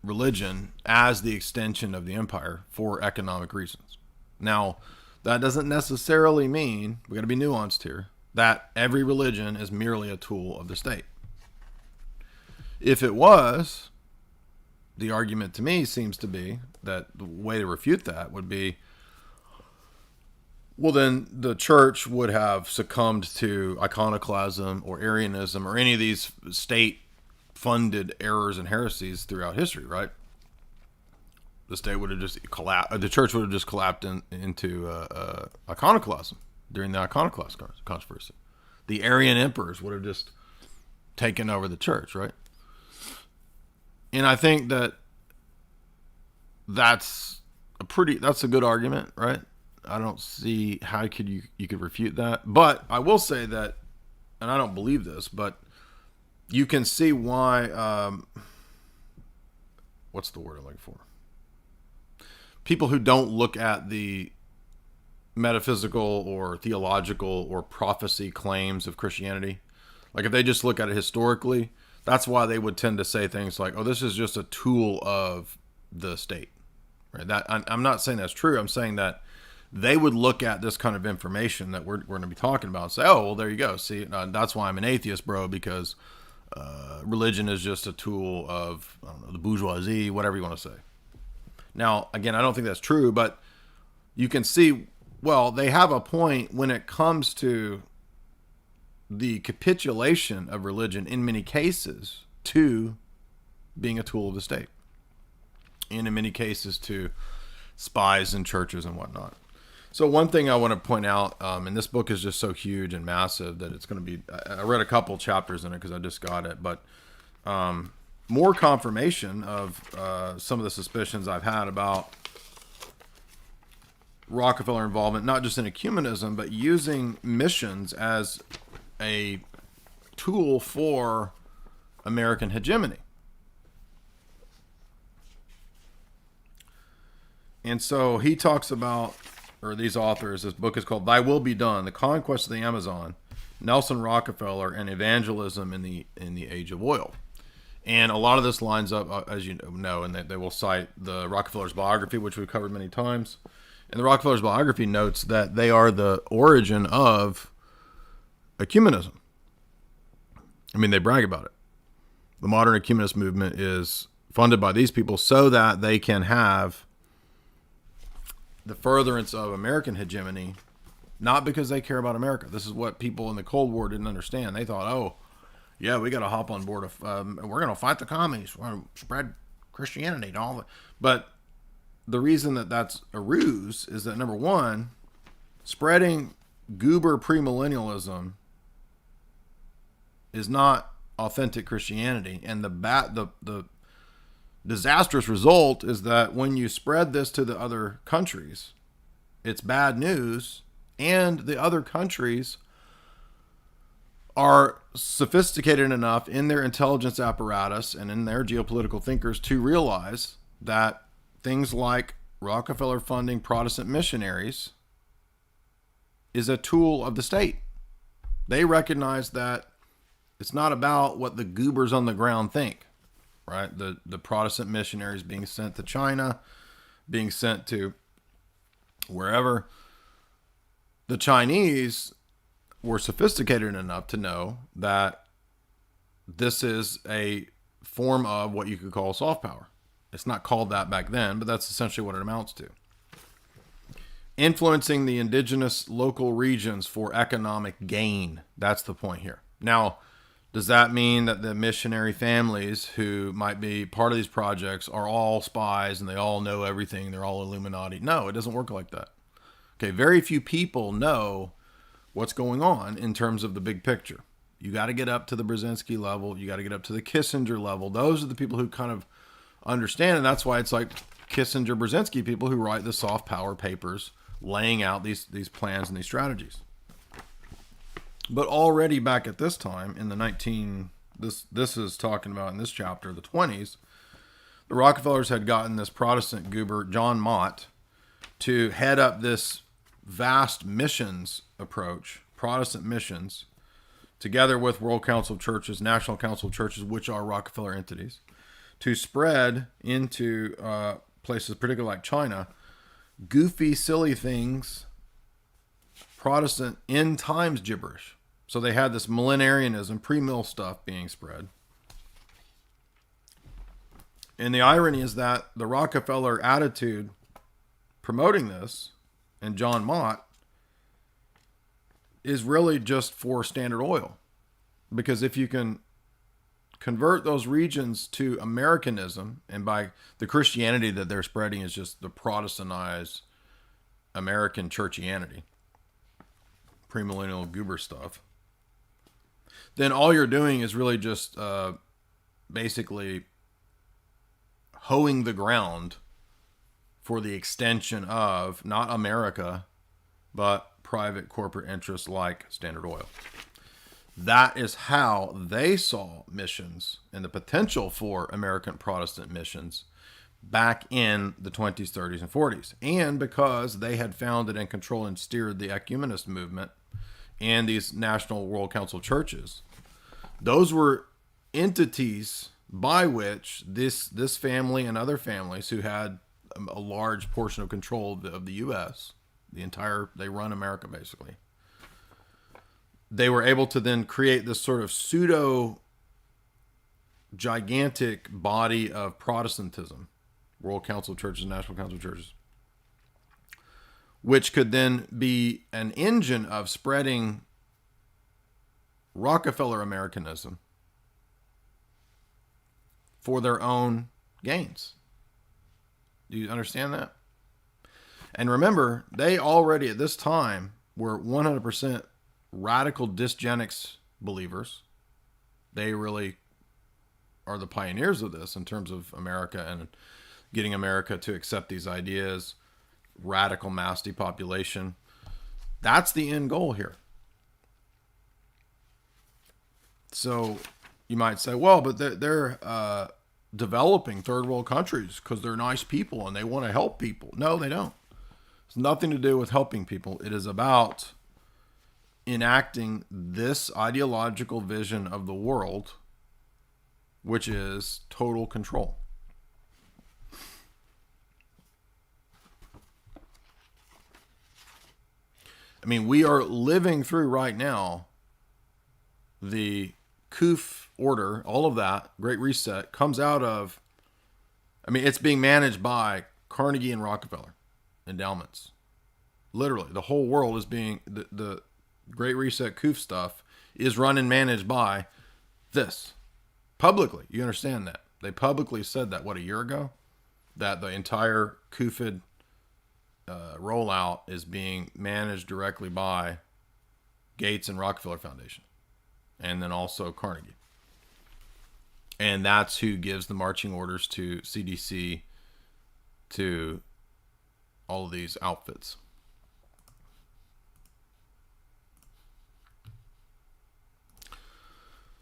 religion as the extension of the empire for economic reasons. Now, that doesn't necessarily mean, we got to be nuanced here, that every religion is merely a tool of the state. If it was, the argument to me seems to be that the way to refute that would be, well, then the church would have succumbed to iconoclasm or Arianism or any of these state-funded errors and heresies throughout history, right? The state would have just collapsed. The church would have just collapsed into iconoclasm during the iconoclast controversy. The Arian emperors would have just taken over the church, right? And I think that that's a good argument, right? I don't see how you could refute that. But I will say that, and I don't believe this, but you can see why, what's the word I'm looking for? People who don't look at the metaphysical or theological or prophecy claims of Christianity, like if they just look at it historically, that's why they would tend to say things like, oh, this is just a tool of the state, right? That I'm not saying that's true. I'm saying that they would look at this kind of information that we're going to be talking about and say, oh, well, there you go. See, that's why I'm an atheist, bro, because religion is just a tool of, I don't know, the bourgeoisie, whatever you want to say. Now, again, I don't think that's true, but you can see, well, they have a point when it comes to the capitulation of religion in many cases to being a tool of the state. And in many cases to spies and churches and whatnot. So one thing I want to point out, and this book is just so huge and massive that it's going to be, I read a couple chapters in it because I just got it, but more confirmation of some of the suspicions I've had about Rockefeller involvement, not just in ecumenism, but using missions as a tool for American hegemony. And so he talks about, or these authors, this book is called Thy Will Be Done, The Conquest of the Amazon, Nelson Rockefeller, and Evangelism in the Age of Oil. And a lot of this lines up, as you know, and they will cite the Rockefeller's biography, which we've covered many times. And the Rockefeller's biography notes that they are the origin of ecumenism. I mean, they brag about it. The modern ecumenist movement is funded by these people so that they can have the furtherance of American hegemony, not because they care about America. This is what people in the Cold War didn't understand. They thought, oh, yeah, we got to hop on board. We're going to fight the commies. We're going to spread Christianity and all that. But the reason that that's a ruse is that, number one, spreading goober premillennialism is not authentic Christianity. And the disastrous result is that when you spread this to the other countries, it's bad news, and the other countries are sophisticated enough in their intelligence apparatus and in their geopolitical thinkers to realize that things like Rockefeller funding Protestant missionaries is a tool of the state. They recognize that it's not about what the goobers on the ground think, right? The Protestant missionaries being sent to China, being sent to wherever. The Chinese were sophisticated enough to know that this is a form of what you could call soft power. It's not called that back then, but that's essentially what it amounts to. Influencing the indigenous local regions for economic gain. That's the point here. Now, does that mean that the missionary families who might be part of these projects are all spies and they all know everything? They're all Illuminati? No, it doesn't work like that. Okay, very few people know what's going on in terms of the big picture. You got to get up to the Brzezinski level. You got to get up to the Kissinger level. Those are the people who kind of understand, and that's why it's like Kissinger, Brzezinski people who write the soft power papers laying out these plans and these strategies. But already back at this time in the this is talking about in this chapter, the 20s, the Rockefellers had gotten this Protestant goober, John Mott, to head up this vast missions approach, Protestant missions, together with World Council of Churches, National Council of Churches, which are Rockefeller entities, to spread into places, particularly like China, goofy, silly things, Protestant end times gibberish. So they had this millenarianism, pre-mill stuff being spread. And the irony is that the Rockefeller attitude promoting this and John Mott is really just for Standard Oil. Because if you can convert those regions to Americanism, and by the Christianity that they're spreading is just the Protestantized American churchianity, premillennial goober stuff, then all you're doing is really just basically hoeing the ground for the extension of not America, but private corporate interests like Standard Oil. That is how they saw missions and the potential for American Protestant missions back in the 20s, 30s, and 40s. And because they had founded and controlled and steered the Ecumenist movement and these National World Council churches, those were entities by which this family and other families who had a large portion of control of the U.S., they run America basically. They were able to then create this sort of pseudo gigantic body of Protestantism, World Council of Churches, National Council of Churches, which could then be an engine of spreading Rockefeller Americanism for their own gains. Do you understand that? And remember, they already at this time were 100% radical dysgenics believers. They really are the pioneers of this in terms of America and getting America to accept these ideas, radical mass depopulation. That's the end goal here. So you might say, well, but they're developing third world countries because they're nice people and they want to help people. No, they don't. It's nothing to do with helping people. It is about enacting this ideological vision of the world, which is total control. I mean, we are living through right now the Kuf order, all of that, Great Reset, comes out of, it's being managed by Carnegie and Rockefeller endowments. Literally, the whole world is being, the Great Reset Kuf stuff is run and managed by this. Publicly, you understand that. They publicly said that, a year ago? That the entire Kufid rollout is being managed directly by Gates and Rockefeller Foundation. And then also Carnegie. And that's who gives the marching orders to CDC, to all of these outfits.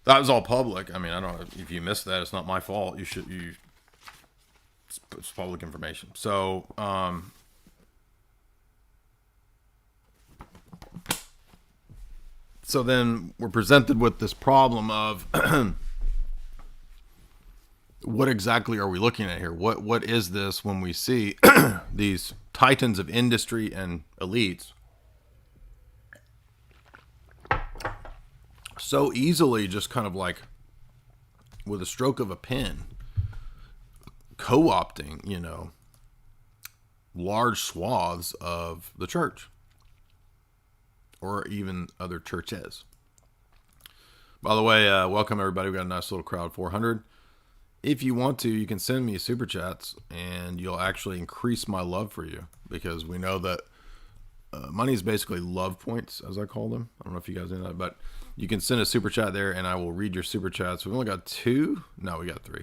That was all public. I don't know if you missed that. It's not my fault. It's public information. So, so then we're presented with this problem of what exactly are we looking at here? What is this when we see these titans of industry and elites so easily just kind of like with a stroke of a pen co-opting, large swaths of the church or even other churches. By the way, welcome everybody. We got a nice little crowd, 400. If you want to, you can send me super chats and you'll actually increase my love for you, because we know that money is basically love points, as I call them. I don't know if you guys know that, but you can send a super chat there and I will read your super chats. We've only got 2. No, we got 3.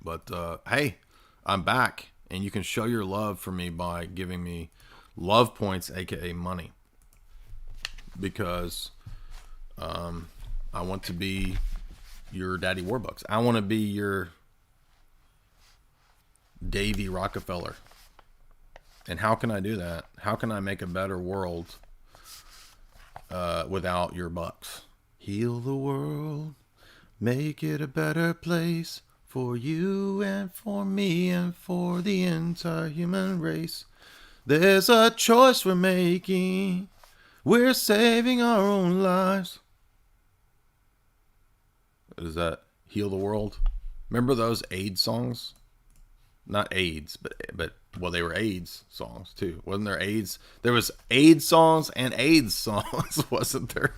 But hey, I'm back, and you can show your love for me by giving me love points, aka money, because I want to be your Daddy Warbucks. I want to be your Davy Rockefeller. And how can I do that? How can I make a better world without your bucks? Heal the world, make it a better place for you and for me and for the entire human race. There's a choice we're making. We're saving our own lives. Is that heal the world? Remember those AIDS songs? Not AIDS, but well, they were AIDS songs too. Wasn't there AIDS? There was AIDS songs and AIDS songs, wasn't there?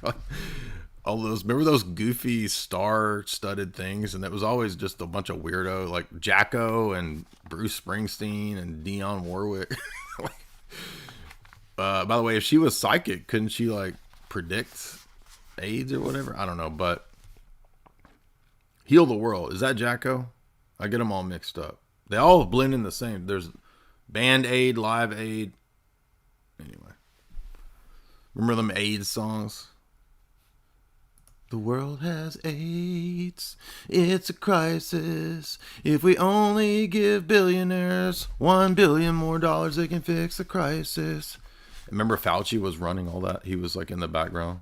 All those. Remember those goofy star-studded things, and it was always just a bunch of weirdo like Jacko and Bruce Springsteen and Dionne Warwick. By the way, if she was psychic, couldn't she like predict AIDS or whatever? I don't know, but Heal the World, is that Jacko? I get them all mixed up. They all blend in the same. There's Band Aid, Live Aid. Anyway, remember them AIDS songs? The world has AIDS. It's a crisis. If we only give billionaires $1 billion more, they can fix the crisis. Remember Fauci was running all that? He was like in the background.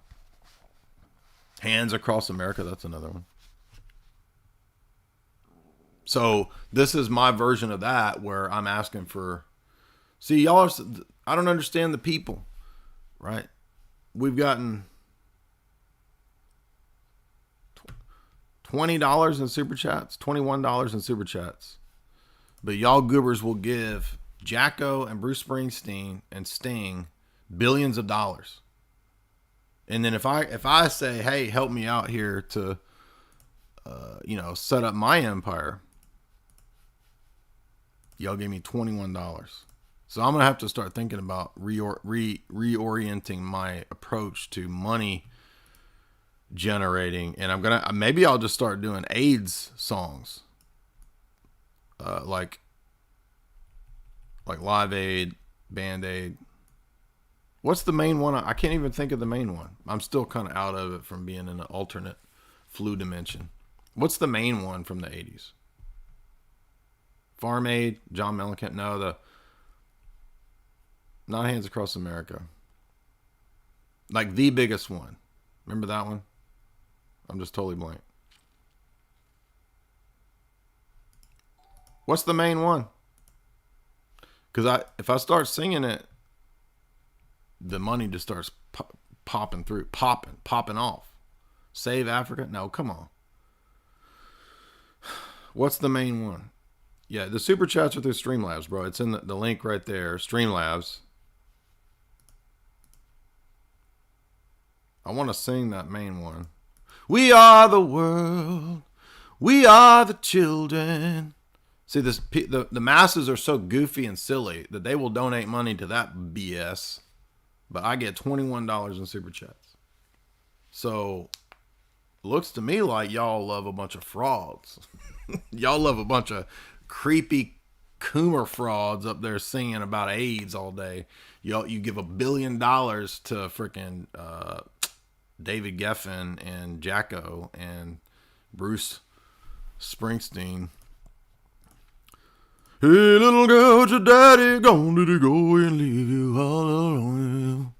Hands Across America, that's another one. So this is my version of that, where I'm asking for, see, y'all are, I don't understand the people, right? We've gotten $20 in super chats, $21 in super chats, but y'all goobers will give Jacko and Bruce Springsteen and Sting billions of dollars. And then if I say, hey, help me out here to, set up my empire, y'all gave me $21. So I'm going to have to start thinking about reorienting my approach to money generating. And maybe I'll just start doing AIDS songs. Like Live Aid, Band Aid. What's the main one? I can't even think of the main one. I'm still kind of out of it from being in an alternate flu dimension. What's the main one from the 80s? Farm Aid, John Mellencamp. No, not Hands Across America. Like the biggest one. Remember that one? I'm just totally blank. What's the main one? Because if I start singing it, the money just starts popping through, popping off. Save Africa? No, come on. What's the main one? Yeah, the super chats are through Streamlabs, bro. It's in the link right there. Streamlabs. I want to sing that main one. We are the world. We are the children. See, the masses are so goofy and silly that they will donate money to that BS. But I get $21 in super chats. So, looks to me like y'all love a bunch of frauds. Y'all love a bunch of creepy Coomer frauds up there singing about AIDS all day. You give $1 billion to freaking David Geffen and Jacko and Bruce Springsteen. Hey, little girl, what's your daddy gone? Did he go and leave you all alone?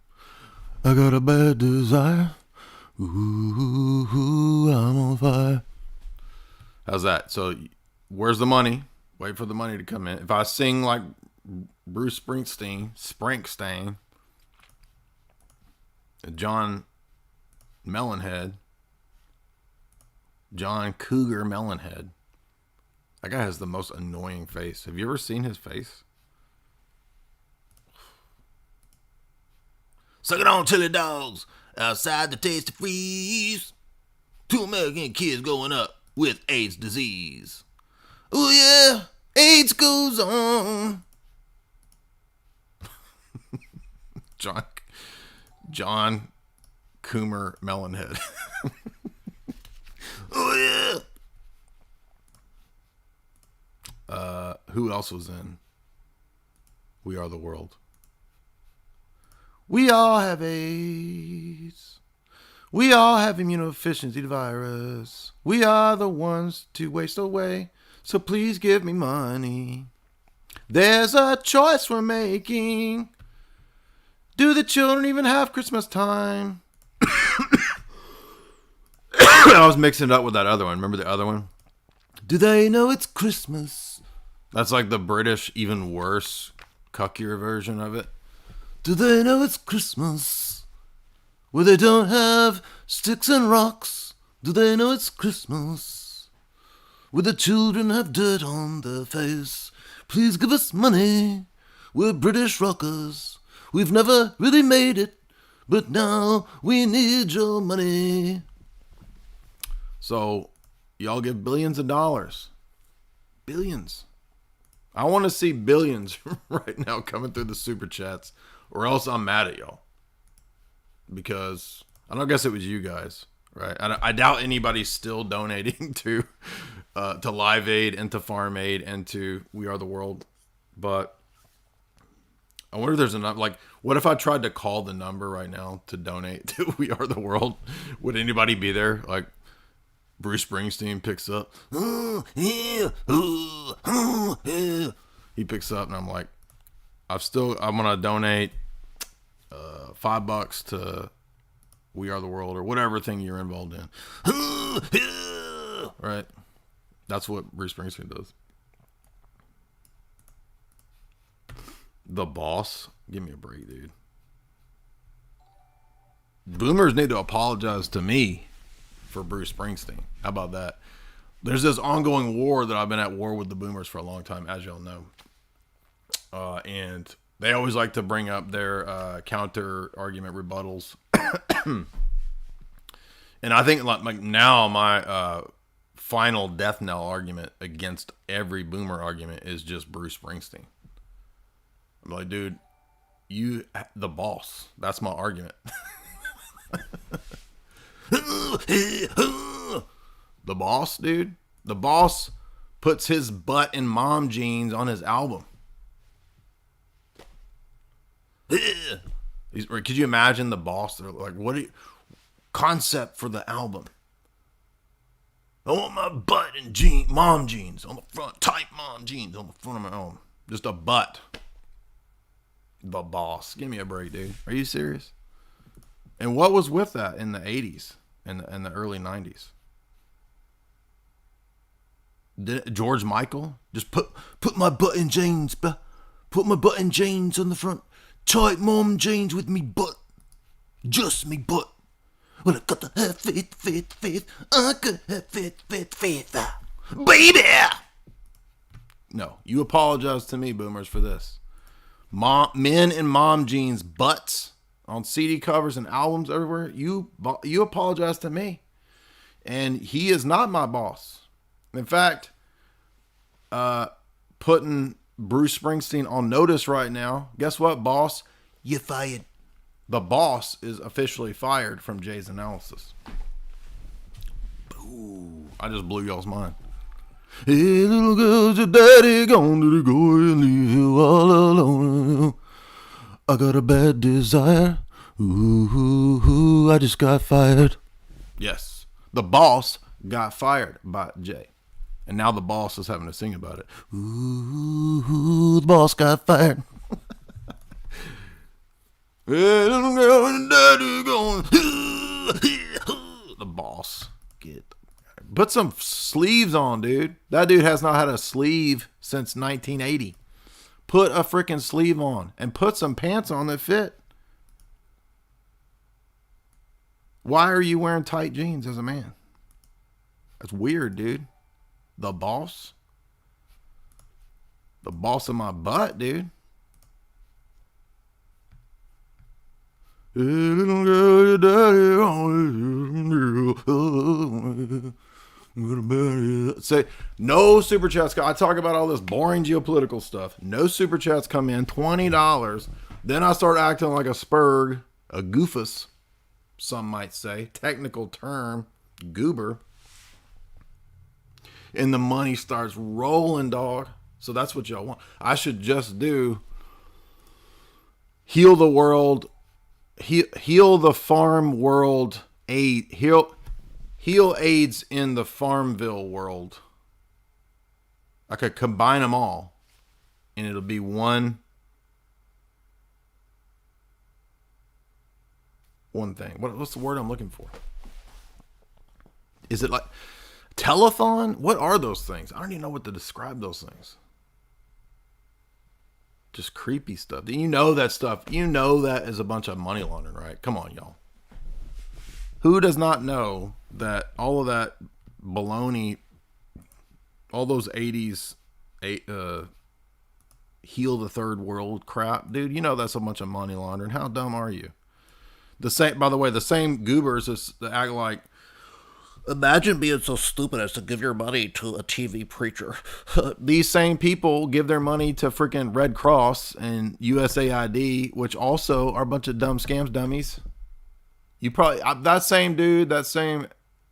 I got a bad desire. Ooh, I'm on fire. How's that? So, where's the money? Wait for the money to come in. If I sing like Bruce Springsteen, John Mellenhead, John Cougar Mellenhead. That guy has the most annoying face. Have you ever seen his face? Suck it on, chili dogs. Outside the Tasty Freeze. 2 American kids going up with AIDS disease. Oh yeah, AIDS goes on. John Coomer Mellenhead. Oh yeah. Who else was in We Are the World? We all have AIDS. We all have immunodeficiency virus. We are the ones to waste away. So please give me money. There's a choice we're making. Do the children even have Christmas time? I was mixing it up with that other one. Remember the other one? Do they know it's Christmas? That's like the British, even worse, cuckier version of it. Do they know it's Christmas? Where they don't have sticks and rocks. Do they know it's Christmas? where the children have dirt on their face. Please give us money. We're British rockers. We've never really made it, but now we need your money. So, y'all give billions of dollars. Billions. I want to see billions right now coming through the super chats, or else I'm mad at y'all. Because I don't guess it was you guys, right? I doubt anybody's still donating to Live Aid and to Farm Aid and to We Are the World. But I wonder if there's enough. Like, what if I tried to call the number right now to donate to We Are the World? Would anybody be there? Like, Bruce Springsteen picks up. He picks up, and I'm like, I'm gonna donate $5 to We Are the World or whatever thing you're involved in. Right? That's what Bruce Springsteen does. The Boss? Give me a break, dude. Boomers need to apologize to me for Bruce Springsteen. How about that? There's this ongoing war that I've been at war with the Boomers for a long time, as y'all know. And they always like to bring up their counter argument rebuttals. And I think like now my final death knell argument against every Boomer argument is just Bruce Springsteen. I'm like, dude, you the boss. That's my argument. The boss, dude. The boss puts his butt in mom jeans on his album. Could you imagine the boss? They're like, what are you, concept for the album? I want my butt in mom jeans on the front, tight mom jeans on the front of my album. Just a butt. The boss. Give me a break, dude. Are you serious? And what was with that in the 80s and the early 90s? George Michael? Just put my butt in jeans, bruh. Put my butt in jeans on the front. Tight mom jeans with me butt. Just me butt. Well, I got to have faith. I got to have faith. Baby! No, you apologize to me, Boomers, for this. Men in mom jeans butts on CD covers and albums everywhere. You apologize to me. And he is not my boss. In fact, putting Bruce Springsteen on notice right now. Guess what, boss? You're fired. The boss is officially fired from Jay's analysis. Ooh, I just blew y'all's mind. Hey, little girl's your daddy gone to the go and leave you all alone. I got a bad desire. Ooh, I just got fired. Yes, the boss got fired by Jay. And now the boss is having to sing about it. Ooh, the boss got fired. Hey, little girl and daddy gone. The boss. Put some sleeves on, dude. That dude has not had a sleeve since 1980. Put a freaking sleeve on and put some pants on that fit. Why are you wearing tight jeans as a man? That's weird, dude. The boss? The boss of my butt, dude. Hey, little girl, your daddy on. Say no super chats. I talk about all this boring geopolitical stuff. No super chats come in. $20. Then I start acting like a spurg, a goofus, some might say. Technical term, goober. And the money starts rolling, dog. So that's what y'all want. I should just do heal the world, heal the farm world, heal AIDS in the Farmville world. I could combine them all, and it'll be one thing. What's the word I'm looking for? Is it like telethon? What are those things? I don't even know what to describe those things. Just creepy stuff. You know that stuff. You know that is a bunch of money laundering, right? Come on, y'all. Who does not know that all of that baloney all those 80s heal the third world crap, dude. You know that's a bunch of money laundering. How dumb are you? The same, by the way, the same goobers that act like, imagine being so stupid as to give your money to a TV preacher. These same people give their money to freaking Red Cross and USAID, which also are a bunch of dumb scams dummies. You probably, that same dude, that same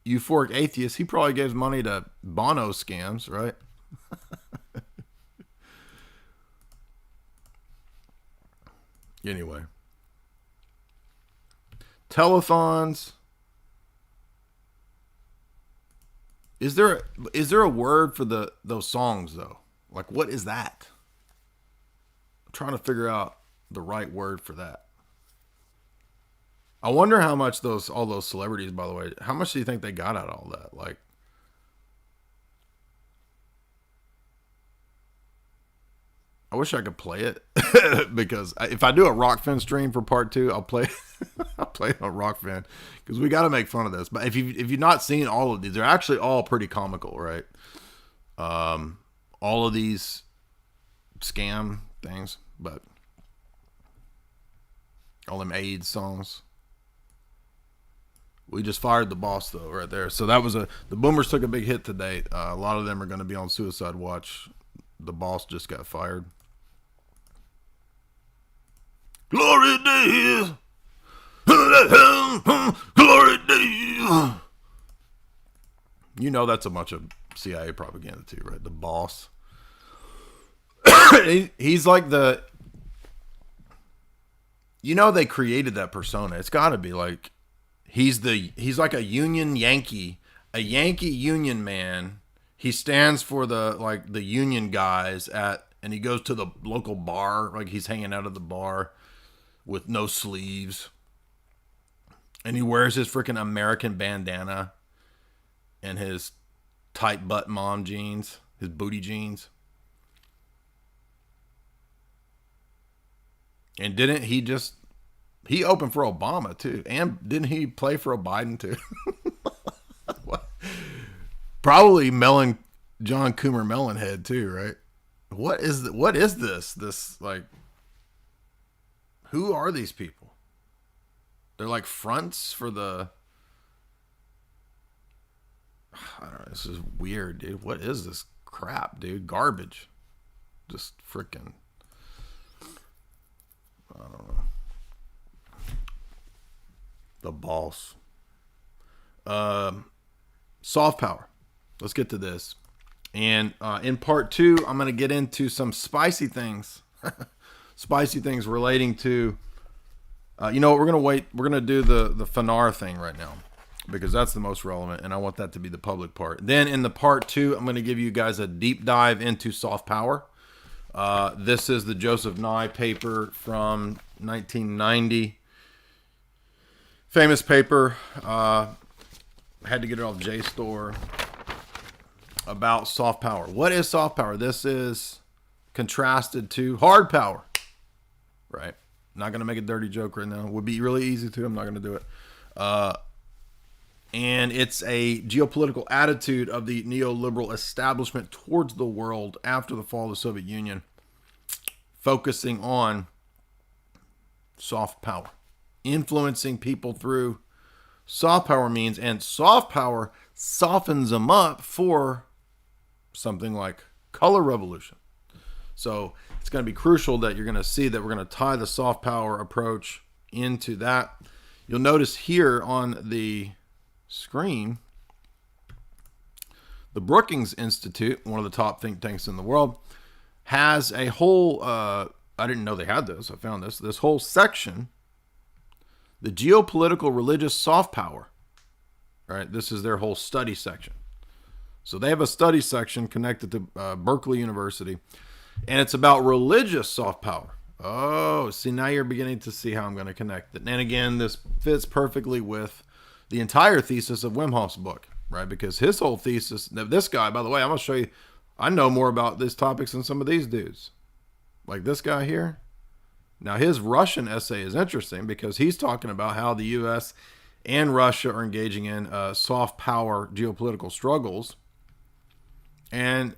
euphoric atheist, he probably gives money to Bono scams, right? Anyway. Telethons. Is there a word for those songs though? Like, what is that? I'm trying to figure out the right word for that. I wonder how much all those celebrities, by the way, how much do you think they got out of all that? Like, I wish I could play it because if I do a Rockfin stream for part 2, I'll play I'll play a Rockfin because we got to make fun of this. But if you've not seen all of these, they're actually all pretty comical, right? All of these scam things, but all them AIDS songs. We just fired the boss though, right there. So that was the Boomers took a big hit today. A lot of them are going to be on suicide watch. The boss just got fired. Glory days, glory days. You know that's a bunch of CIA propaganda too, right? The boss. He's like the. You know they created that persona. It's got to be like he's like a Union Yankee, a Yankee Union man. He stands for the Union guys and he goes to the local bar, like he's hanging out at the bar with no sleeves. And he wears his freaking American bandana and his tight butt mom jeans, his booty jeans. And didn't he he opened for Obama too. And didn't he play for a Biden too? What? Probably John Coomer Melonhead too, right? What is this? This, like, who are these people? They're like fronts for the. I don't know. This is weird, dude. What is this crap, dude? Garbage. Just freaking. I don't know. The boss. Soft power. Let's get to this. And in part 2, I'm going to get into some spicy things. Spicy things relating to, you know what, we're going to wait. We're going to do the Fanar thing right now because that's the most relevant. And I want that to be the public part. Then in the part 2, I'm going to give you guys a deep dive into soft power. This is the Joseph Nye paper from 1990. Famous paper. Had to get it off JSTOR. About soft power. What is soft power? This is contrasted to hard power. Right? Not going to make a dirty joke right now. Would be really easy to. I'm not going to do it. And it's a geopolitical attitude of the neoliberal establishment towards the world after the fall of the Soviet Union, focusing on soft power, influencing people through soft power means, and soft power softens them up for something like color revolution. So it's going to be crucial that you're going to see that we're going to tie the soft power approach into that. You'll notice here on the screen, the Brookings Institute, one of the top think tanks in the world, has a whole, I didn't know they had this. I found this whole section, the geopolitical religious soft power. Right? This is their whole study section. So they have a study section connected to Berkeley University, and it's about religious soft power. Oh, see, now you're beginning to see how I'm going to connect it. And again, this fits perfectly with the entire thesis of Wim Hof's book, right? Because his whole thesis, this guy, by the way, I'm going to show you, I know more about these topics than some of these dudes. Like this guy here. Now, his Russian essay is interesting because he's talking about how the U.S. and Russia are engaging in soft power geopolitical struggles. And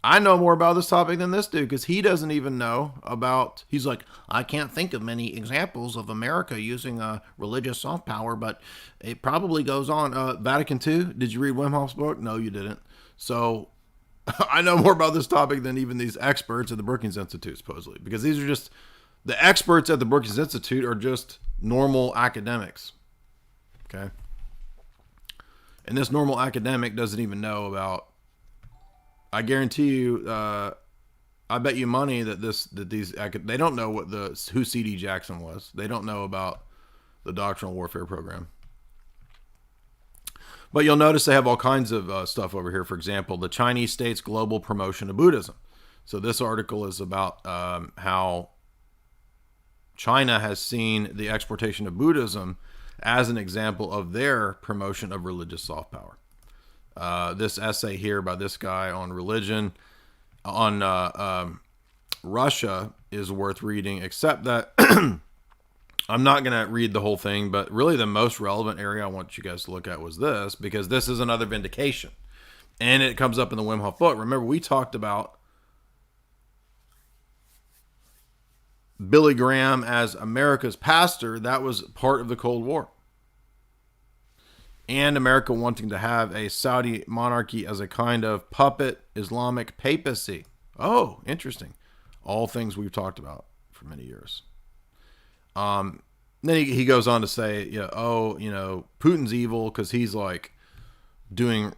I know more about this topic than this dude because he doesn't even know about. He's like, I can't think of many examples of America using religious soft power, but it probably goes on. Vatican II. Did you read Wim Hof's book? No, you didn't. So I know more about this topic than even these experts at the Brookings Institute, supposedly, because these are just the experts at the Brookings Institute are just normal academics. Okay. And this normal academic doesn't even know about. I guarantee you, I bet you money that these they don't know who C.D. Jackson was. They don't know about the doctrinal warfare program. But you'll notice they have all kinds of stuff over here. For example, the Chinese state's global promotion of Buddhism. So this article is about how China has seen the exportation of Buddhism as an example of their promotion of religious soft power. This essay here by this guy on religion, on Russia, is worth reading, except that I'm not going to read the whole thing, but really the most relevant area I want you guys to look at was this, because this is another vindication. And it comes up in the Wim Hof book. Remember, we talked about Billy Graham as America's pastor. That was part of the Cold War. And America wanting to have a Saudi monarchy as a kind of puppet Islamic papacy. Oh, interesting. All things we've talked about for many years. Then he goes on to say, Putin's evil because he's like doing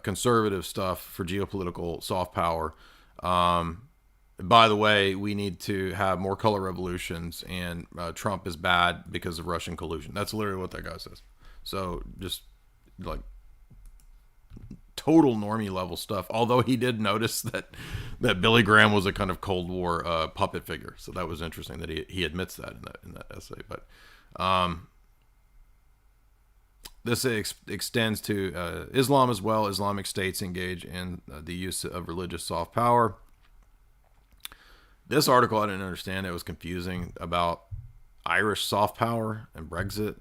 conservative stuff for geopolitical soft power. By the way, we need to have more color revolutions, and Trump is bad because of Russian collusion. That's literally what that guy says. So just like total normie level stuff. Although he did notice that Billy Graham was a kind of Cold War puppet figure, so that was interesting that he admits that in that essay. But this extends to Islam as well. Islamic states engage in the use of religious soft power. This article I didn't understand. It was confusing about Irish soft power and Brexit.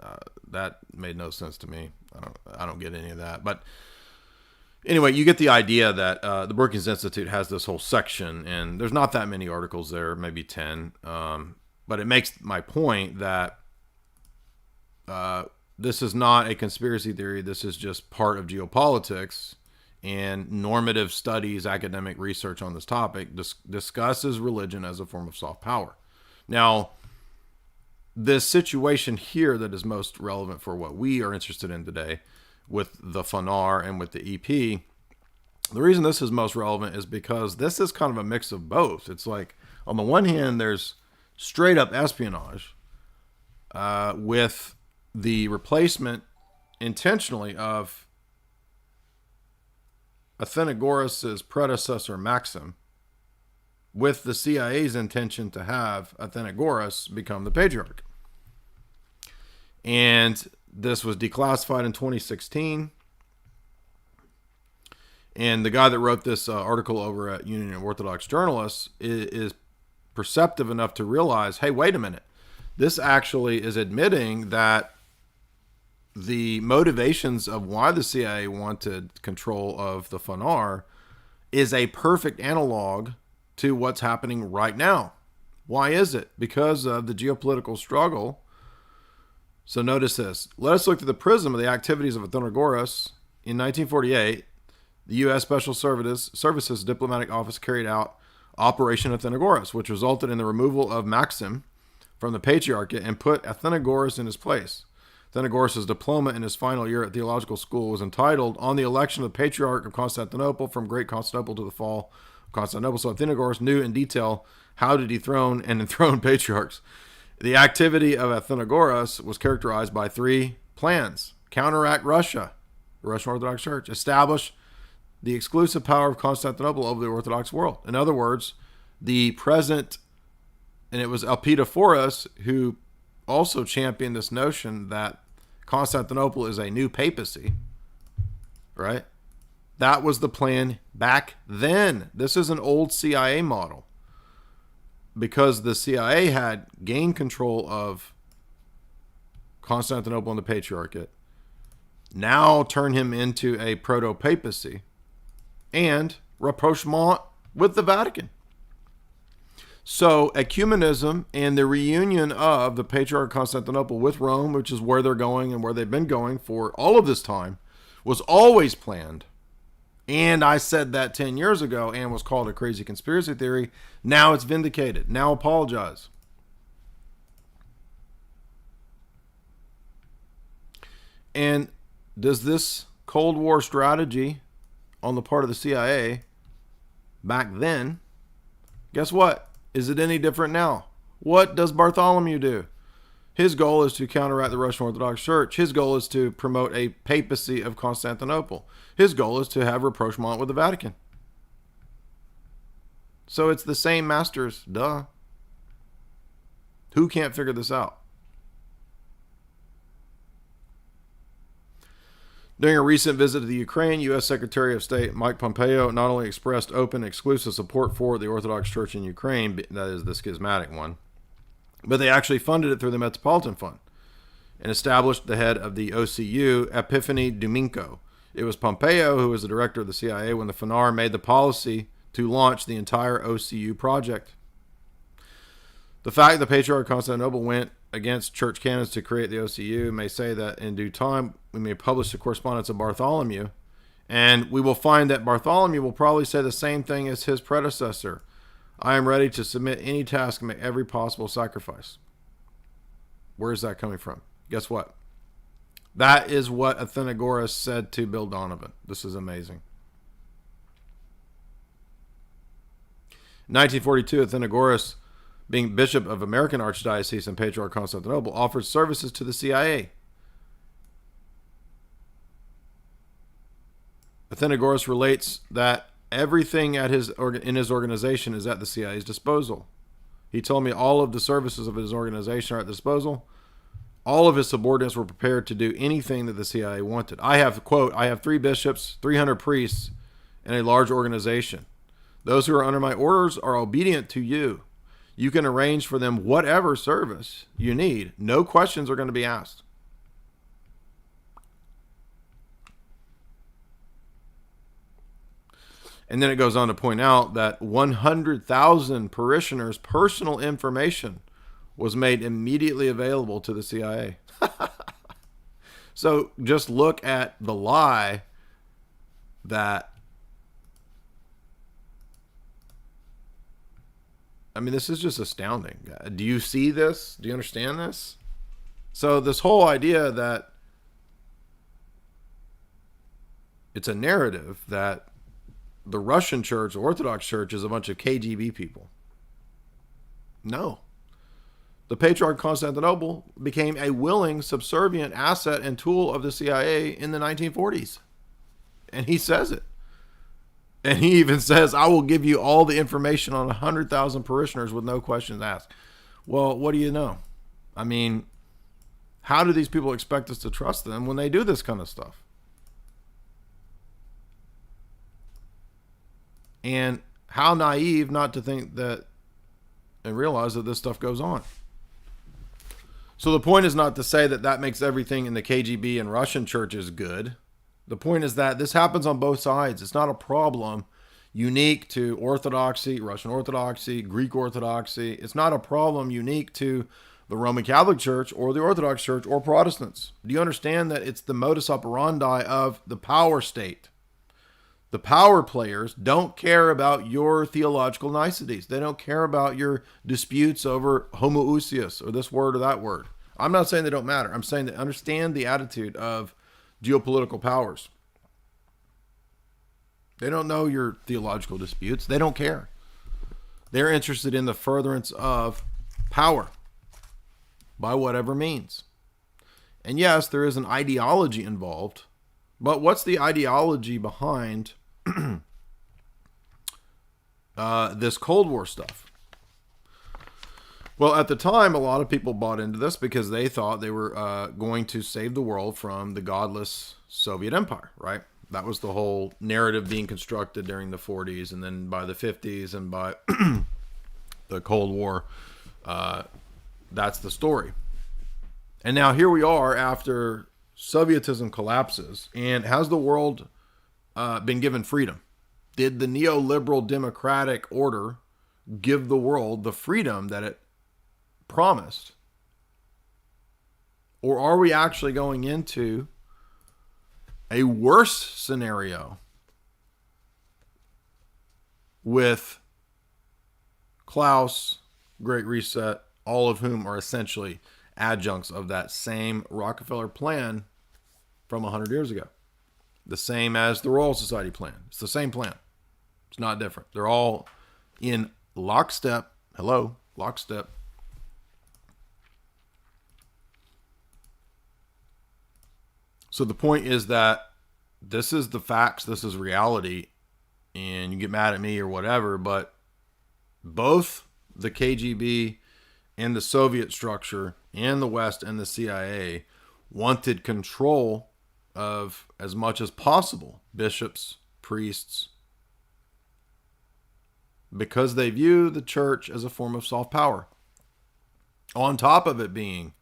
That made no sense to me. I don't get any of that. But anyway, you get the idea that the Brookings Institute has this whole section, and there's not that many articles there, maybe 10. But it makes my point that this is not a conspiracy theory. This is just part of geopolitics, and normative studies, academic research on this topic discusses religion as a form of soft power. Now, this situation here that is most relevant for what we are interested in today with the FANAR and with the EP, the reason this is most relevant is because this is kind of a mix of both. It's like, on the one hand, there's straight up espionage with the replacement intentionally of Athenagoras' predecessor Maxim with the CIA's intention to have Athenagoras become the patriarch. And this was declassified in 2016. And the guy that wrote this article over at Union of Orthodox Journalists is perceptive enough to realize, hey, wait a minute. This actually is admitting that the motivations of why the CIA wanted control of the FANAR is a perfect analog to what's happening right now. Why is it? Because of the geopolitical struggle. So notice this. Let us look through the prism of the activities of Athenagoras. In 1948, the U.S. Special Services Diplomatic Office carried out Operation Athenagoras, which resulted in the removal of Maxim from the Patriarchate and put Athenagoras in his place. Athenagoras' diploma in his final year at theological school was entitled On the Election of the Patriarch of Constantinople from Great Constantinople to the Fall of Constantinople. So Athenagoras knew in detail how to dethrone and enthrone patriarchs. The activity of Athenagoras was characterized by three plans: counteract Russia, the Russian Orthodox Church, establish the exclusive power of Constantinople over the Orthodox world. In other words, the present, and it was Elpidophoros who also championed this notion that Constantinople is a new papacy, right? That was the plan back then. This is an old CIA model because the CIA had gained control of Constantinople and the Patriarchate. Now turn him into a proto-papacy and rapprochement with the Vatican. So ecumenism and the reunion of the Patriarch of Constantinople with Rome, which is where they're going and where they've been going for all of this time, was always planned. And I said that 10 years ago and was called a crazy conspiracy theory. Now it's vindicated. Now apologize. And does this Cold War strategy on the part of the CIA back then, guess what? Is it any different now? What does Bartholomew do? His goal is to counteract the Russian Orthodox Church. His goal is to promote a papacy of Constantinople. His goal is to have rapprochement with the Vatican. So it's the same masters, duh. Who can't figure this out? During a recent visit to the Ukraine, U.S. Secretary of State Mike Pompeo not only expressed open, exclusive support for the Orthodox Church in Ukraine, that is the schismatic one, but they actually funded it through the Metropolitan Fund and established the head of the OCU, Epiphany Dominko. It was Pompeo who was the director of the CIA when the FNAR made the policy to launch the entire OCU project. The fact the Patriarch of Constantinople went against church canons to create the OCU may say that in due time we may publish the correspondence of Bartholomew, and we will find that Bartholomew will probably say the same thing as his predecessor. I am ready to submit any task and make every possible sacrifice. Where is that coming from? Guess what? That is what Athenagoras said to Bill Donovan. This is amazing. In 1942, Athenagoras, being Bishop of American Archdiocese and Patriarch of Constantinople, offered services to the CIA. Athenagoras relates that everything in his organization is at the CIA's disposal. He told me all of the services of his organization are at disposal. All of his subordinates were prepared to do anything that the CIA wanted. I have, quote, I have 3 bishops, 300 priests, and a large organization. Those who are under my orders are obedient to you. You can arrange for them whatever service you need. No questions are going to be asked. And then it goes on to point out that 100,000 parishioners' personal information was made immediately available to the CIA. So just look at the lie that, I mean, this is just astounding. Do you see this? Do you understand this? So this whole idea that it's a narrative that the Russian church, the Orthodox Church, is a bunch of KGB people. No. The Patriarch of Constantinople became a willing, subservient asset and tool of the CIA in the 1940s. And he says it. And he even says, I will give you all the information on 100,000 parishioners with no questions asked. Well, what do you know? I mean, how do these people expect us to trust them when they do this kind of stuff? And how naive not to think that and realize that this stuff goes on. So the point is not to say that that makes everything in the KGB and Russian churches good. The point is that this happens on both sides. It's not a problem unique to Orthodoxy, Russian Orthodoxy, Greek Orthodoxy. It's not a problem unique to the Roman Catholic Church or the Orthodox Church or Protestants. Do you understand that it's the modus operandi of the power state? The power players don't care about your theological niceties. They don't care about your disputes over homoousios or this word or that word. I'm not saying they don't matter. I'm saying they understand the attitude of geopolitical powers. They don't know your theological disputes. They don't care. They're interested in the furtherance of power by whatever means. And yes, there is an ideology involved, but what's the ideology behind this Cold War stuff? Well, at the time, a lot of people bought into this because they thought they were going to save the world from the godless Soviet Empire, right? That was the whole narrative being constructed during the 40s, and then by the 50s and by the Cold War, that's the story. And now here we are after Sovietism collapses, and has the world been given freedom? Did the neoliberal democratic order give the world the freedom that it promised? Or are we actually going into a worse scenario with Klaus, Great Reset, all of whom are essentially adjuncts of that same Rockefeller plan from 100 years ago? The same as the Royal Society plan. It's the same plan. It's not different. They're all in lockstep. Hello, lockstep. So the point is that this is the facts, this is reality, and you get mad at me or whatever, but both the KGB and the Soviet structure and the West and the CIA wanted control of as much as possible bishops, priests, because they view the church as a form of soft power. On top of it being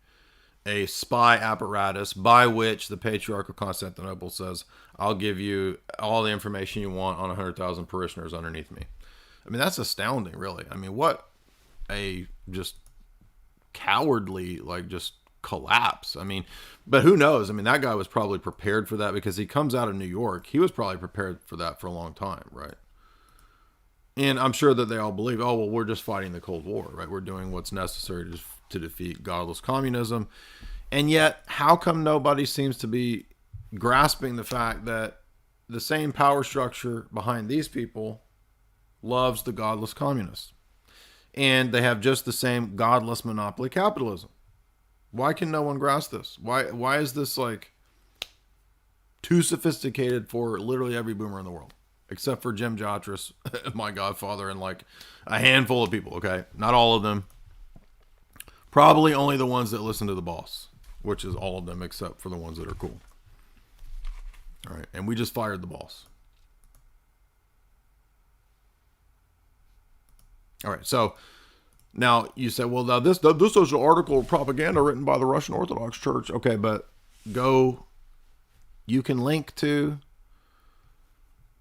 a spy apparatus by which the Patriarch of Constantinople says, I'll give you all the information you want on 100,000 parishioners underneath me. I mean, that's astounding, really. I mean, what a just cowardly, like, just collapse. I mean, but who knows? I mean, that guy was probably prepared for that because he comes out of New York. He was probably prepared for that for a long time, right? And I'm sure that they all believe, oh, well, we're just fighting the Cold War, right? We're doing what's necessary to defeat godless communism. And yet, how come nobody seems to be grasping the fact that the same power structure behind these people loves the godless communists? And they have just the same godless monopoly capitalism. Why can no one grasp this? Why is this like too sophisticated for literally every boomer in the world? Except for Jim Jotras, my godfather, and like a handful of people, okay? Not all of them. Probably only the ones that listen to the boss, which is all of them except for the ones that are cool. All right, and we just fired the boss. All right, so now you say, well, now this is an article of propaganda written by the Russian Orthodox Church. Okay, but you can link to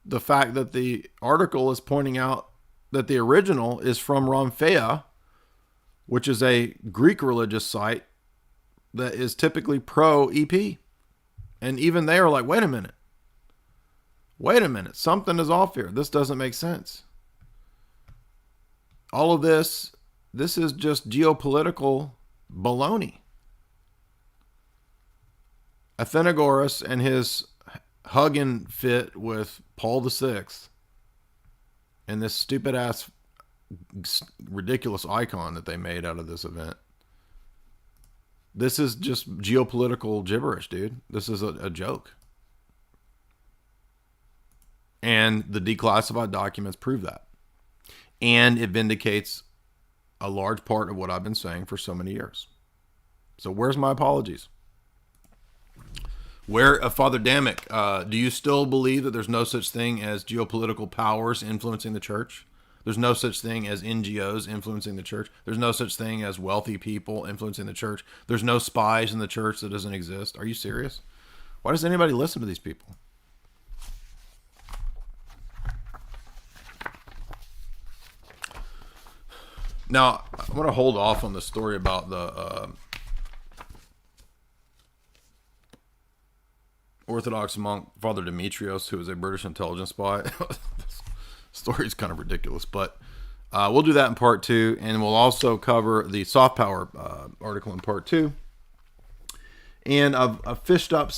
the fact that the article is pointing out that the original is from Romfea, which is a Greek religious site that is typically pro-EP. And even they are like, wait a minute, something is off here. This doesn't make sense. All of this is just geopolitical baloney. Athenagoras and his hugging fit with Paul VI and this stupid ass ridiculous icon that they made out of this event. This is just geopolitical gibberish, dude. This is a joke. And the declassified documents prove that. And it vindicates a large part of what I've been saying for so many years. So where's my apologies? Father Damick, do you still believe that there's no such thing as geopolitical powers influencing the church? There's no such thing as NGOs influencing the church. There's no such thing as wealthy people influencing the church. There's no spies in the church that doesn't exist. Are you serious? Why does anybody listen to these people? Now, I'm going to hold off on the story about the Orthodox monk, Father Demetrios, who is a British intelligence spy. This story is kind of ridiculous, but we'll do that in part 2, and we'll also cover the soft power article in part 2. And I've fished out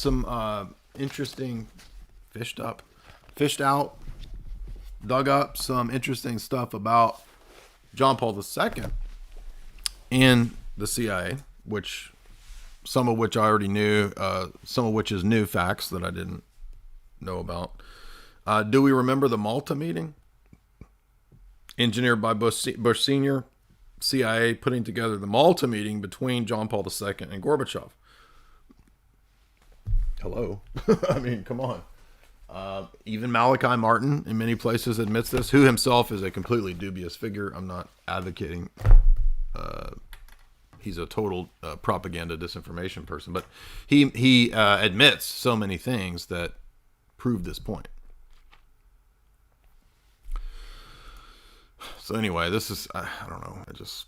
dug up some interesting stuff about John Paul II and the CIA, some of which I already knew, some of which is new facts that I didn't know about. Do we remember the Malta meeting? Engineered by Bush Sr., CIA putting together the Malta meeting between John Paul II and Gorbachev. Hello. I mean, come on. Even Malachi Martin in many places admits this, who himself is a completely dubious figure. I'm not advocating he's a total propaganda disinformation person, but he admits so many things that prove this point. So anyway, this is, I don't know. I just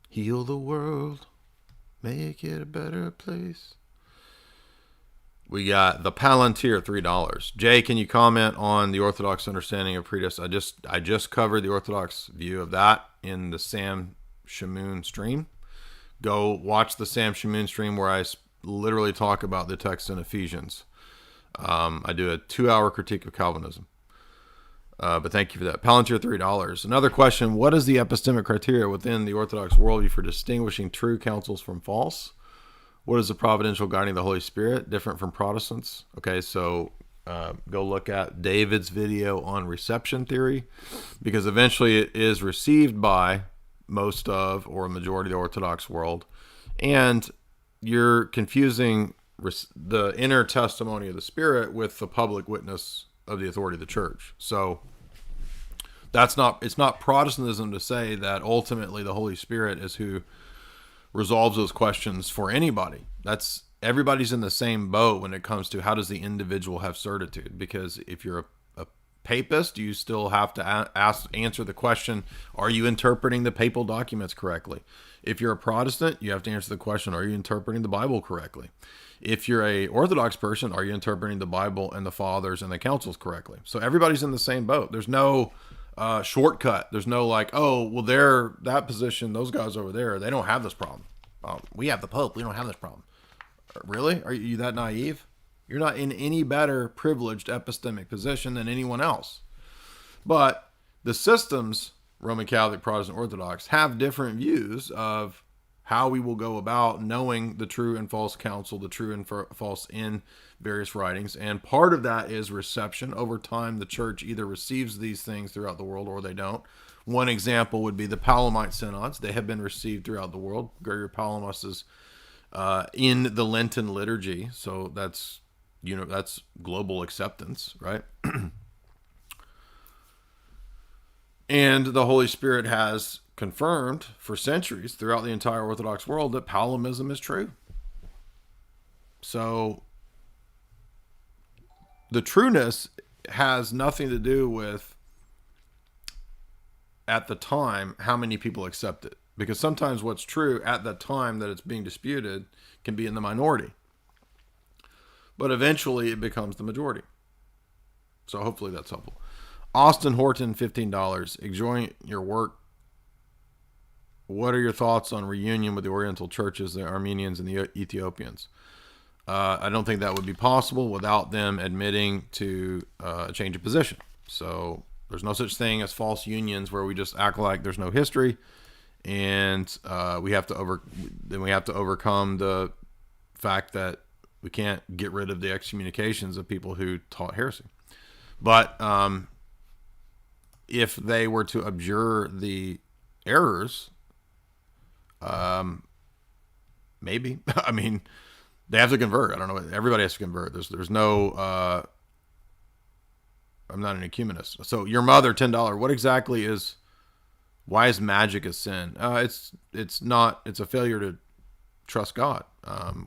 heal the world, make it a better place. We got the Palantir, $3. Jay, can you comment on the Orthodox understanding of predestination? I just covered the Orthodox view of that in the Sam Shamoon stream. Go watch the Sam Shamoon stream where I literally talk about the text in Ephesians. I do a 2-hour critique of Calvinism. But thank you for that. Palantir, $3. Another question: what is the epistemic criteria within the Orthodox worldview for distinguishing true counsels from false? What is the providential guiding of the Holy Spirit, different from Protestants? Okay, so go look at David's video on reception theory, because eventually it is received by most of, or a majority of the Orthodox world. And you're confusing the inner testimony of the Spirit with the public witness of the authority of the church. So it's not Protestantism to say that ultimately the Holy Spirit is who resolves those questions for anybody. Everybody's in the same boat when it comes to how does the individual have certitude. Because if you're a papist, you still have to answer the question, are you interpreting the papal documents correctly? If you're a Protestant, you have to answer the question, are you interpreting the Bible correctly? If you're a Orthodox person, are you interpreting the Bible and the Fathers and the councils correctly? So everybody's in the same boat. There's no shortcut. There's no like, oh, well, they're that position, those guys over there, they don't have this problem. We have the Pope. We don't have this problem. Really? Are you that naive? You're not in any better privileged epistemic position than anyone else. But the systems, Roman Catholic, Protestant, Orthodox, have different views of how we will go about knowing the true and false counsel, the true and false in various writings. And part of that is reception. Over time, the church either receives these things throughout the world or they don't. One example would be the Palamite synods. They have been received throughout the world. Gregory Palamas is in the Lenten liturgy. So that's global acceptance, right? And the Holy Spirit has confirmed for centuries throughout the entire Orthodox world that Palamism is true. So the trueness has nothing to do with, at the time, how many people accept it. Because sometimes what's true at the time that it's being disputed can be in the minority. But eventually it becomes the majority. So hopefully that's helpful. Austin Horton, $15. Enjoying your work. What are your thoughts on reunion with the Oriental churches, the Armenians and the Ethiopians? I don't think that would be possible without them admitting to a change of position. So there's no such thing as false unions where we just act like there's no history, and we have to overcome the fact that we can't get rid of the excommunications of people who taught heresy. But if they were to abjure the errors, maybe. I mean, they have to convert. I don't know. Everybody has to convert. There's no. I'm not an ecumenist. So your mother, $10. What exactly is? Why is magic a sin? It's not. It's a failure to trust God.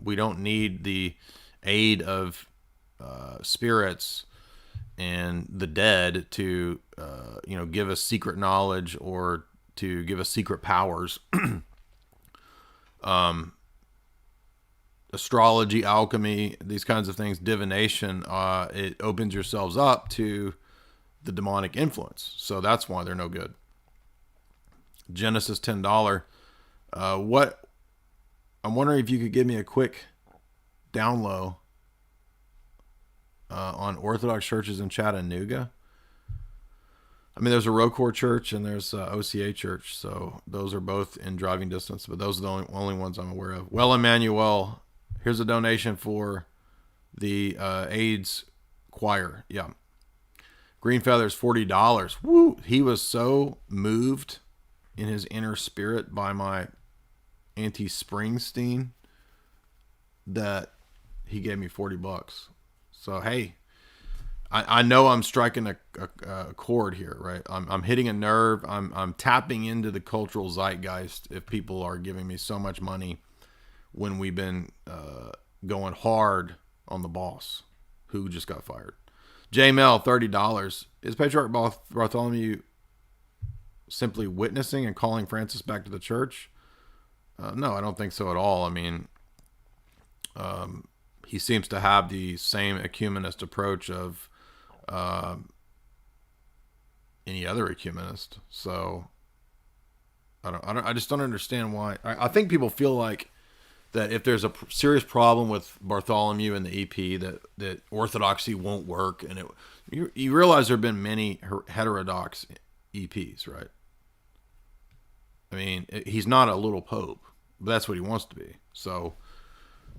We don't need the aid of spirits and the dead to give us secret knowledge or to give us secret powers. Astrology, alchemy, these kinds of things, divination, it opens yourselves up to the demonic influence. So that's why they're no good. Genesis, $10. What? I'm wondering if you could give me a quick down low on Orthodox churches in Chattanooga. I mean, there's a Rocor church and there's OCA church, so those are both in driving distance, but those are the only ones I'm aware of. Well, Emmanuel, here's a donation for the AIDS choir. Yeah. Green Feathers, $40. Woo! He was so moved in his inner spirit by my anti-Springsteen that he gave me $40. So, hey, I know I'm striking a chord here, right? I'm hitting a nerve. I'm tapping into the cultural zeitgeist if people are giving me so much money when we've been going hard on the boss who just got fired. J Mel, $30. Is Patriarch Bartholomew simply witnessing and calling Francis back to the church? No, I don't think so at all. I mean, he seems to have the same ecumenist approach of any other ecumenist. So I just don't understand why. I think people feel like that if there's a serious problem with Bartholomew and the EP, that orthodoxy won't work, and you realize there have been many heterodox EPs, right? I mean, he's not a little pope, but that's what he wants to be. So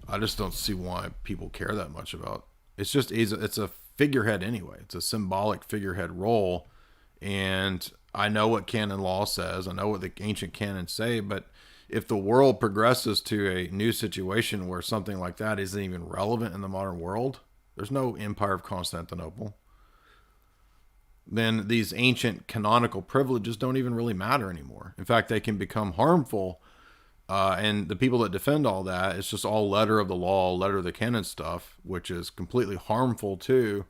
I just don't see why people care that much about. It's a figurehead anyway. It's a symbolic figurehead role, and I know what canon law says. I know what the ancient canons say, but if the world progresses to a new situation where something like that isn't even relevant in the modern world, there's no Empire of Constantinople, then these ancient canonical privileges don't even really matter anymore. In fact, they can become harmful. And the people that defend all that, it's just all letter of the law, letter of the canon stuff, which is completely harmful to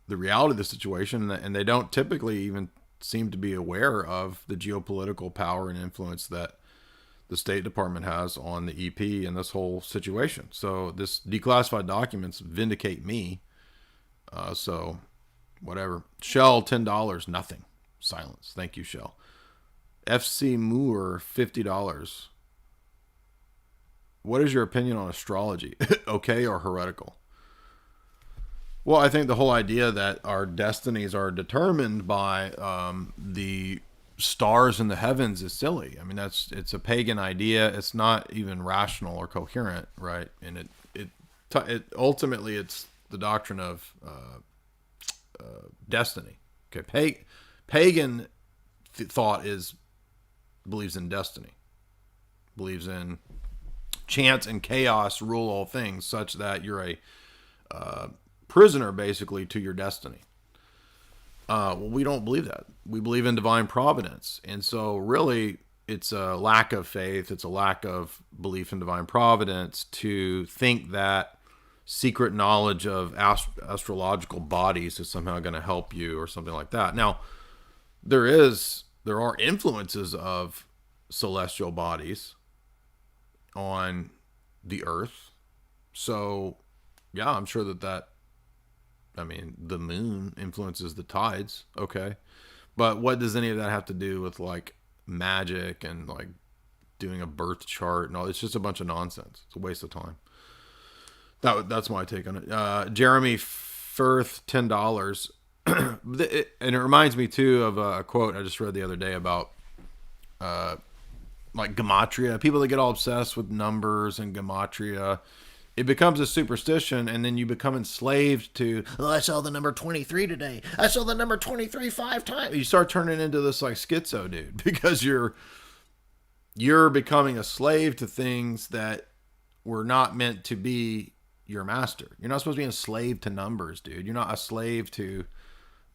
the reality of the situation. And they don't typically even seem to be aware of the geopolitical power and influence that the State Department has on the EP and this whole situation. So this declassified documents vindicate me. So whatever. Shell, $10, nothing. Silence. Thank you, Shell. FC Moore, $50. What is your opinion on astrology? Okay or heretical? Well, I think the whole idea that our destinies are determined by the stars in the heavens is silly. I mean, it's a pagan idea. It's not even rational or coherent, right? And it ultimately it's the doctrine of destiny. Okay, pagan thought believes in destiny, believes in chance and chaos rule all things, such that you're a prisoner basically to your destiny. Well, we don't believe that. We believe in divine providence. And so really it's a lack of faith. It's a lack of belief in divine providence to think that secret knowledge of astrological bodies is somehow going to help you or something like that. Now, there are influences of celestial bodies on the earth. So, yeah, I'm sure I mean, the moon influences the tides. Okay. But what does any of that have to do with like magic and like doing a birth chart and all? It's just a bunch of nonsense. It's a waste of time. That's my take on it. Jeremy Firth, $10. And it reminds me too of a quote I just read the other day about like gematria. People that get all obsessed with numbers and gematria, it becomes a superstition, and then you become enslaved to, oh, I saw the number 23 today. I saw the number 23 5 times. You start turning into this like schizo dude because you're becoming a slave to things that were not meant to be your master. You're not supposed to be a slave to numbers, dude. You're not a slave to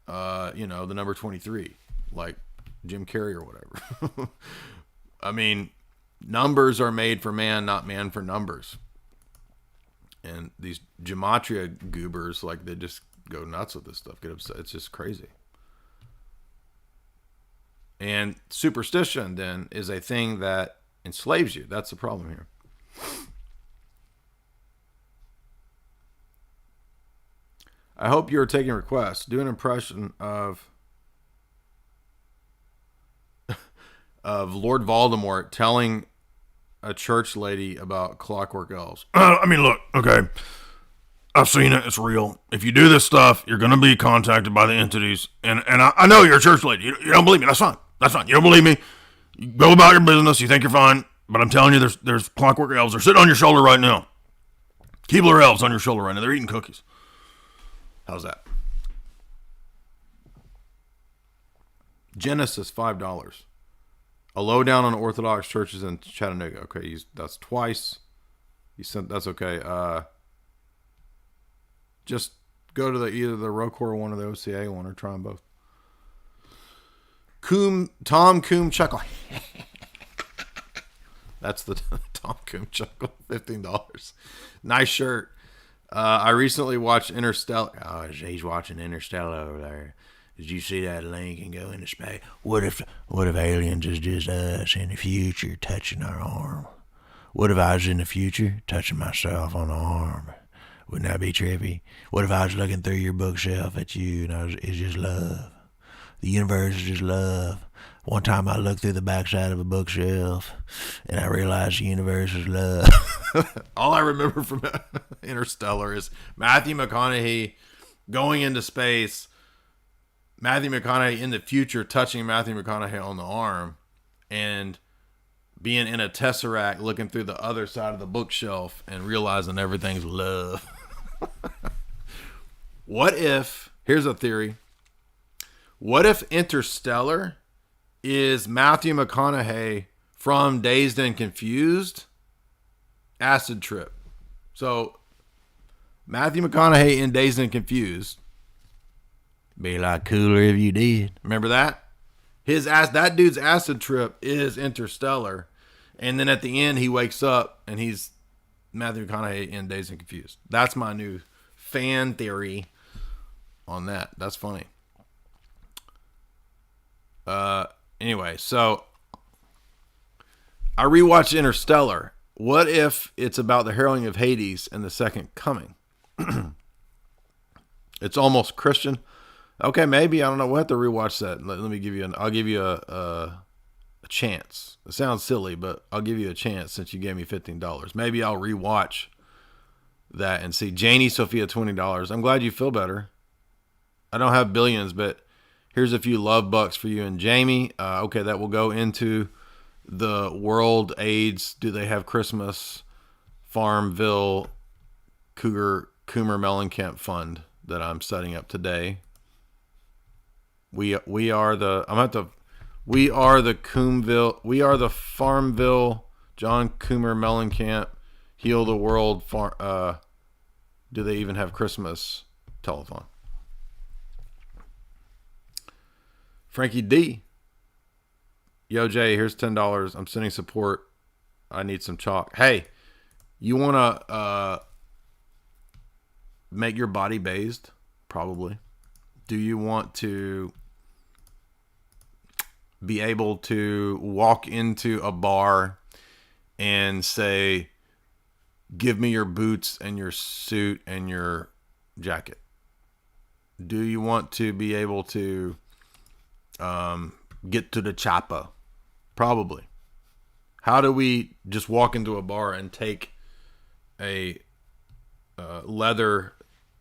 the number 23, like Jim Carrey or whatever. I mean, numbers are made for man, not man for numbers. And these gematria goobers, like, they just go nuts with this stuff, get upset. It's just crazy. And superstition, then, is a thing that enslaves you. That's the problem here. I hope you're taking requests. Do an impression of Lord Voldemort telling a church lady about clockwork elves.
I mean, look, okay. I've seen it. It's real. If you do this stuff, you're going to be contacted by the entities. And I know you're a church lady. You don't believe me. That's fine. That's fine. You don't believe me. You go about your business. You think you're fine. But I'm telling you, there's clockwork elves. They're sitting on your shoulder right now. Keebler elves on your shoulder right now. They're eating cookies.
How's that? Genesis, $5. A lowdown on Orthodox churches in Chattanooga. Okay, that's twice. You sent. That's okay. Just go to either the Rocor one or the OCA one, or try them both. Tom Coombe Chuckle. That's the Tom Coombe Chuckle. $15. Nice shirt. I recently watched Interstellar. Oh, he's watching Interstellar over there. Did you see that link and go into space? What if aliens is just us in the future touching our arm? What if I was in the future touching myself on the arm? Wouldn't that be trippy? What if I was looking through your bookshelf at you and it's just love? The universe is just love. One time I looked through the backside of a bookshelf and I realized the universe is love. All I remember from Interstellar is Matthew McConaughey going into space, Matthew McConaughey in the future touching Matthew McConaughey on the arm, and being in a tesseract looking through the other side of the bookshelf and realizing everything's love. What if, here's a theory, what if Interstellar is Matthew McConaughey from Dazed and Confused acid trip? So Matthew McConaughey in Dazed and Confused, be a lot cooler if you did. Remember that? That dude's acid trip is Interstellar. And then at the end, he wakes up and he's Matthew McConaughey in Dazed and Confused. That's my new fan theory on that. That's funny. Anyway, so I rewatched Interstellar. What if it's about the harrowing of Hades and the second coming? It's almost Christian. Okay, maybe. I don't know. We'll have to rewatch that. Let me give you I'll give you a chance. It sounds silly, but I'll give you a chance since you gave me $15. Maybe I'll rewatch that and see. Janie Sophia, $20. I'm glad you feel better. I don't have billions, but here's a few love bucks for you and Jamie. Okay, that will go into the World AIDS Do They Have Christmas Farmville Coomer Mellencamp Fund that I'm setting up today. We are the Farmville John Coomer Mellencamp Heal the World Do They Even Have Christmas Telethon. Frankie D. Yo, Jay, here's $10. I'm sending support. I need some chalk. Hey, you want to make your body bathed? Probably. Do you want to be able to walk into a bar and say, give me your boots and your suit and your jacket? Do you want to be able to get to the chopper? Probably. How do we just walk into a bar and take a leather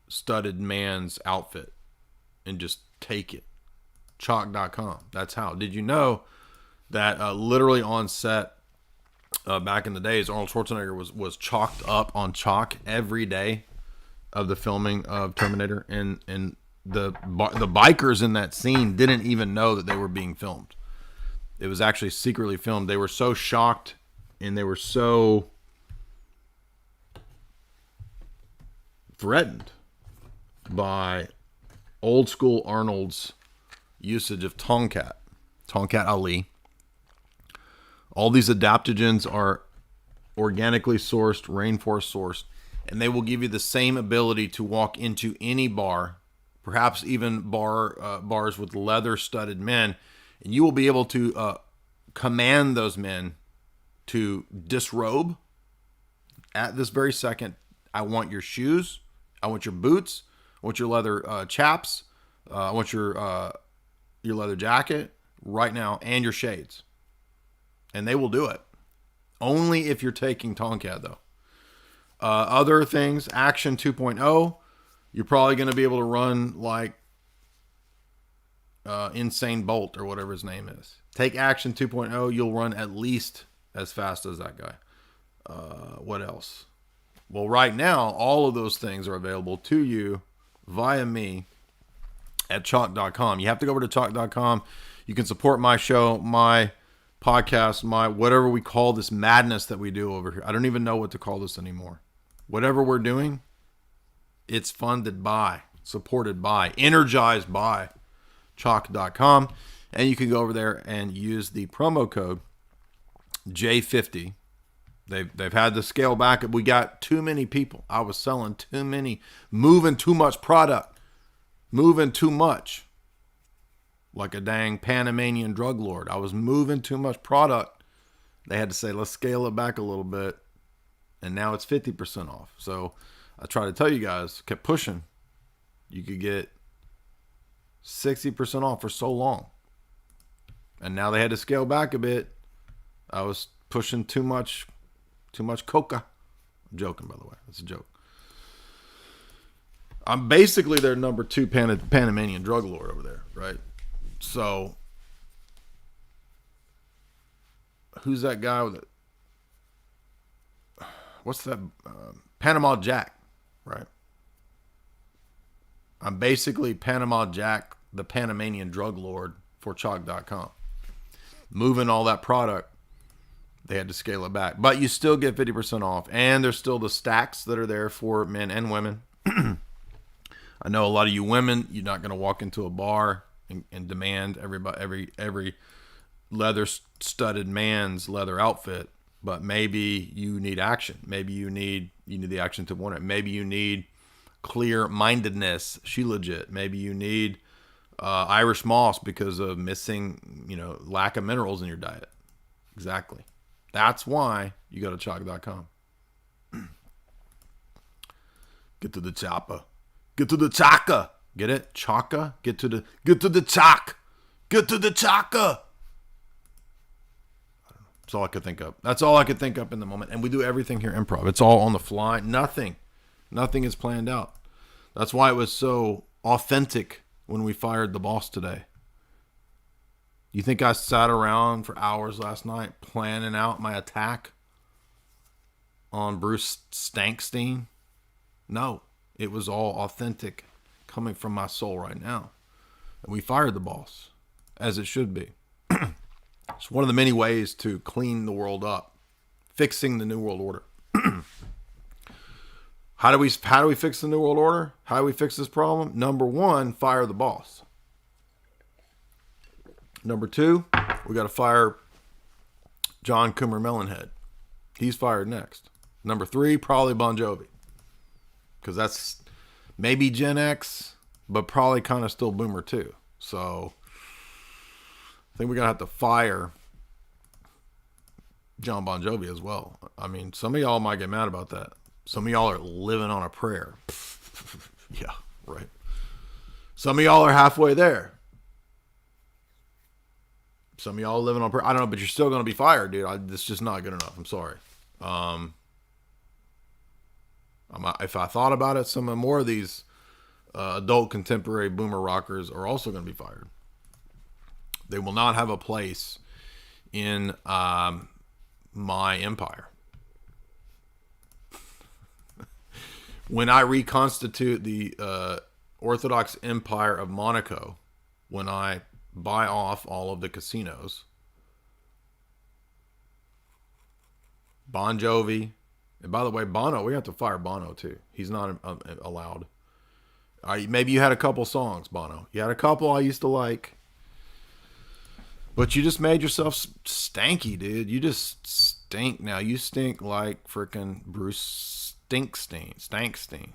studded man's outfit and just take it? Chalk.com. That's how. Did you know that literally on set back in the days, Arnold Schwarzenegger was chalked up on chalk every day of the filming of Terminator, and the bikers in that scene didn't even know that they were being filmed. It was actually secretly filmed. They were so shocked and they were so threatened by old school Arnold's usage of Tonkat Ali. All these adaptogens are organically sourced, rainforest sourced, and they will give you the same ability to walk into any bar, perhaps even bars with leather-studded men, and you will be able to command those men to disrobe at this very second. I want your shoes. I want your boots. I want your leather chaps. I want your leather jacket right now, and your shades. And they will do it. Only if you're taking Tonkat, though. Other things, Action 2.0, you're probably going to be able to run like Insane Bolt or whatever his name is. Take Action 2.0, you'll run at least as fast as that guy. What else? Well, right now, all of those things are available to you via me at chalk.com. You have to go over to chalk.com. You can support my show, my podcast, my whatever we call this madness that we do over here. I don't even know what to call this anymore. Whatever we're doing, it's funded by, supported by, energized by chalk.com. And you can go over there and use the promo code J50, They've had to scale back. We got too many people. I was selling too many, moving too much product, moving too much, like a dang Panamanian drug lord. I was moving too much product. They had to say, let's scale it back a little bit, and now it's 50% off. So I try to tell you guys, kept pushing. You could get 60% off for so long, and now they had to scale back a bit. I was pushing too much coca. I'm joking, by the way. That's a joke. I'm basically their number 2 Panamanian drug lord over there, right? So, who's that guy with it? What's that? Panama Jack, right? I'm basically Panama Jack, the Panamanian drug lord for Chalk.com. Moving all that product. They had to scale it back. But you still get 50% off. And there's still the stacks that are there for men and women. I know a lot of you women, you're not going to walk into a bar and demand every leather-studded man's leather outfit. But maybe you need action. Maybe you need the action to want it. Maybe you need clear-mindedness. She legit. Maybe you need Irish moss because of missing, lack of minerals in your diet. Exactly. That's why you go to Chalk.com. Get to the chopper. Get to the chaka. Get it? Chaka? Get to the chalk. Get to the chaka. That's all I could think of. That's all I could think of in the moment. And we do everything here improv. It's all on the fly. Nothing is planned out. That's why it was so authentic when we fired the boss today. You think I sat around for hours last night planning out my attack on Bruce Stankstein? No, it was all authentic coming from my soul right now. And we fired the boss, as it should be. It's one of the many ways to clean the world up, fixing the New World Order. How do we fix the New World Order? How do we fix this problem? Number 1, fire the boss. Number 2, we got to fire John Coomer Melonhead. He's fired next. Number 3, probably Bon Jovi. Because that's maybe Gen X, but probably kind of still Boomer too. So I think we're going to have to fire John Bon Jovi as well. I mean, some of y'all might get mad about that. Some of y'all are living on a prayer. Yeah, right. Some of y'all are halfway there. Some of y'all living on prayer. I don't know, but you're still going to be fired, dude. It's just not good enough. I'm sorry. If I thought about it, some more of these adult contemporary boomer rockers are also going to be fired. They will not have a place in my empire. When I reconstitute the Orthodox Empire of Monaco, when I buy off all of the casinos, Bon Jovi, and by the way, Bono, we have to fire Bono too. He's not allowed. Maybe you had a couple songs, Bono. You had a couple I used to like, but you just made yourself stanky, dude. You just stink now. You stink like freaking Bruce Stankstein.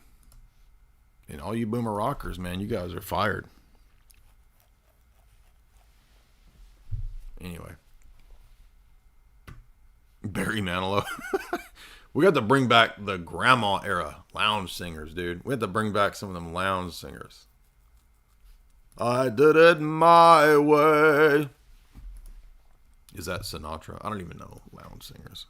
And all you boomer rockers, man, you guys are fired. Anyway, Barry Manilow. We got to bring back the grandma era lounge singers, dude. We had to bring back some of them lounge singers. I did it my way. Is that Sinatra? I don't even know lounge singers.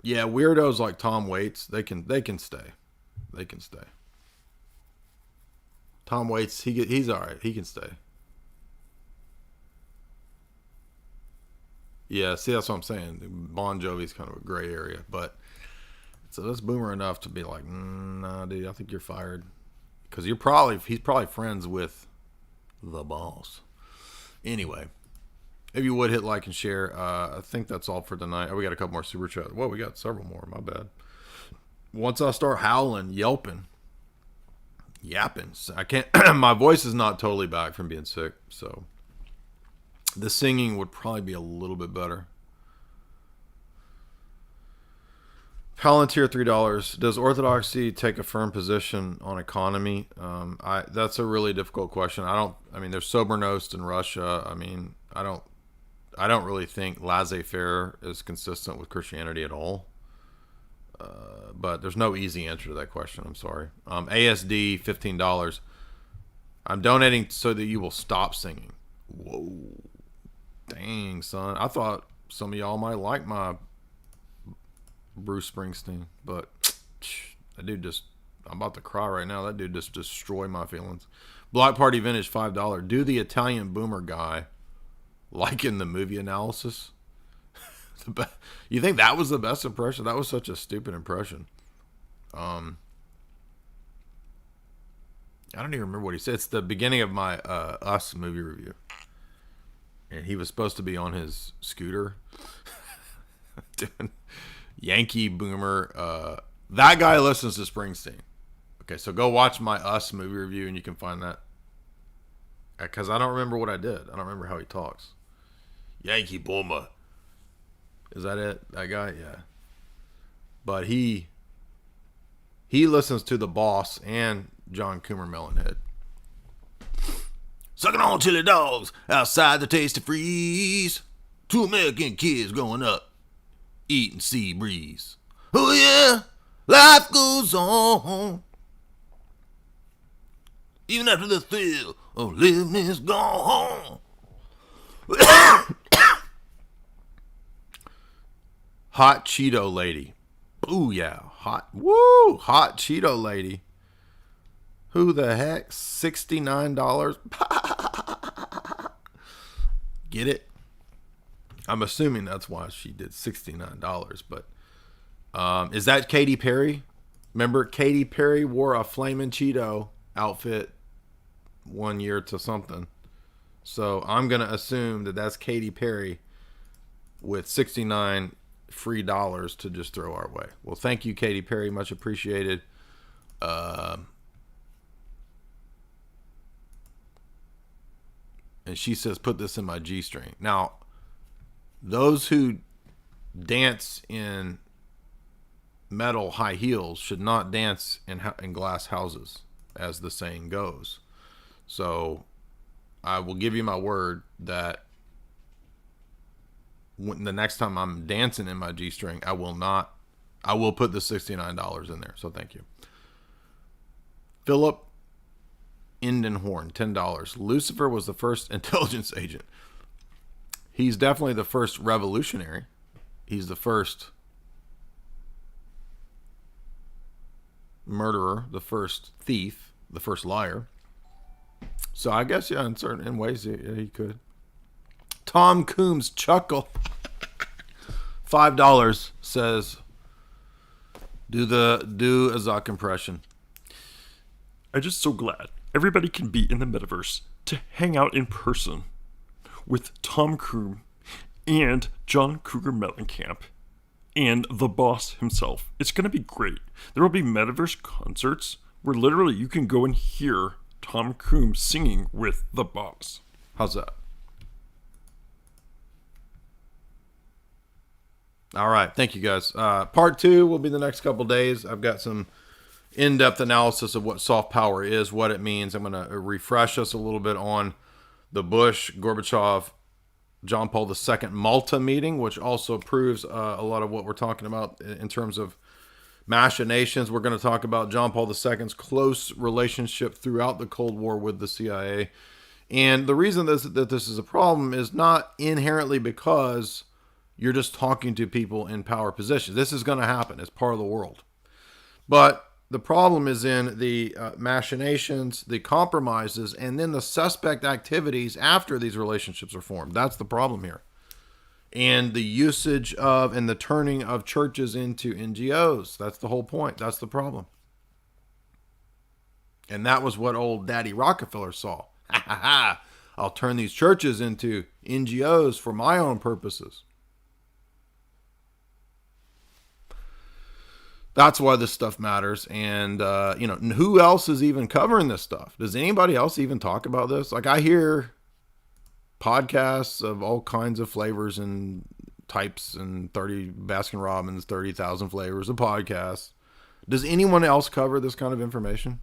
Yeah, weirdos like Tom Waits, they can stay. They can stay. Tom Waits, he's all right. He can stay. Yeah, see, that's what I'm saying. Bon Jovi's kind of a gray area, but so that's boomer enough to be like, nah, dude, I think you're fired, because he's probably friends with the boss. Anyway, if you would hit like and share, I think that's all for tonight. We got a couple more super chats. Well, we got several more. My bad. Once I start howling, yelping, yapping, I can't. My voice is not totally back from being sick, so The singing would probably be a little bit better. Palantir $3. Does orthodoxy take a firm position on economy? That's a really difficult question. There's Sobernost in Russia. I don't really think laissez-faire is consistent with Christianity at all. But there's no easy answer to that question. I'm sorry. ASD $15. I'm donating so that you will stop singing. Whoa. Dang, son. I thought some of y'all might like my Bruce Springsteen, but that dude I'm about to cry right now. That dude just destroyed my feelings. Block Party Vintage $5. Do the Italian boomer guy like in the movie analysis? You think that was the best impression? That was such a stupid impression. I don't even remember what he said. It's the beginning of my Us movie review. And he was supposed to be on his scooter. Yankee boomer. That guy listens to Springsteen. Okay, so go watch my Us movie review and you can find that. Because I don't remember what I did. I don't remember how he talks. Yankee boomer. Is that it? That guy? Yeah. But he listens to The Boss and John Coomer Melonhead. Sucking on chili dogs outside the Tasty Freeze. 2 American kids growing up eating sea breeze. Oh yeah, life goes on. Even after the thrill of living is gone. Hot Cheeto lady. Ooh yeah, hot Cheeto lady. Who the heck? $69? Get it? I'm assuming that's why she did $69, but is that Katy Perry? Remember, Katy Perry wore a Flamin' Cheeto outfit one year to something. So I'm going to assume that that's Katy Perry with 69 free dollars to just throw our way. Well, thank you, Katy Perry. Much appreciated. And she says, put this in my G-string. Now, those who dance in metal high heels should not dance in glass houses, as the saying goes. So I will give you my word that when the next time I'm dancing in my G-string, I will put the $69 in there. So thank you. Philip Indenhorn, $10. Lucifer was the first intelligence agent. He's definitely the first revolutionary. He's the first murderer, the first thief, the first liar. So I guess, yeah, in ways, he could. Tom Coombs chuckle. $5 says, do a Zuck impression.
I'm just so glad everybody can be in the metaverse to hang out in person with Tom Cruise and John Cougar Mellencamp and the boss himself. It's going to be great. There will be metaverse concerts where literally you can go and hear Tom Cruise singing with the boss.
How's that? All right. Thank you, guys. Part 2 will be the next couple days. I've got some in-depth analysis of what soft power is, what it means. I'm going to refresh us a little bit on the Bush, Gorbachev, John Paul II Malta meeting, which also proves a lot of what we're talking about in terms of machinations. We're going to talk about John Paul II's close relationship throughout the Cold War with the CIA. And the reason that this is a problem is not inherently because you're just talking to people in power positions. This is going to happen. It's part of the world. But the problem is in the machinations, the compromises, and then the suspect activities after these relationships are formed. That's the problem here. And the usage of and the turning of churches into NGOs. That's the whole point. That's the problem. And that was what old Daddy Rockefeller saw. Ha ha ha. I'll turn these churches into NGOs for my own purposes. That's why this stuff matters. And, who else is even covering this stuff? Does anybody else even talk about this? Like, I hear podcasts of all kinds of flavors and types, and 30 Baskin Robbins, 30,000 flavors of podcasts. Does anyone else cover this kind of information?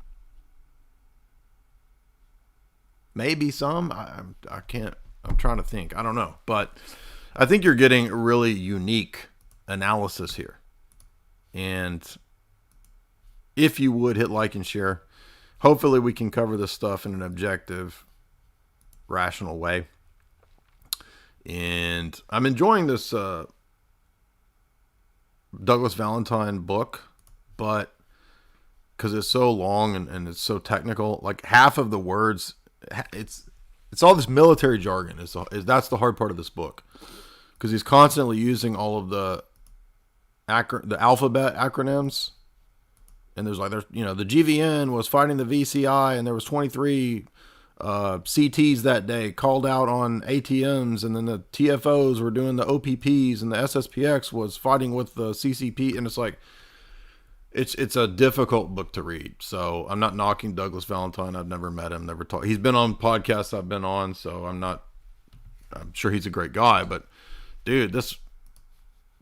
Maybe some. I can't. I'm trying to think. I don't know. But I think you're getting a really unique analysis here. And if you would hit like and share, hopefully we can cover this stuff in an objective, rational way. And I'm enjoying this Douglas Valentine book, but because it's so long and it's so technical, like half of the words, it's all this military jargon. That's the hard part of this book, because he's constantly using all of the alphabet acronyms. And there's the GVN was fighting the VCI, and there was 23 CTs that day called out on ATMs, and then the TFOs were doing the OPPs, and the SSPX was fighting with the CCP. And it's like, it's a difficult book to read. So I'm not knocking Douglas Valentine. I've never met him, never talked. He's been on podcasts I've been on, so I'm sure he's a great guy, but dude, this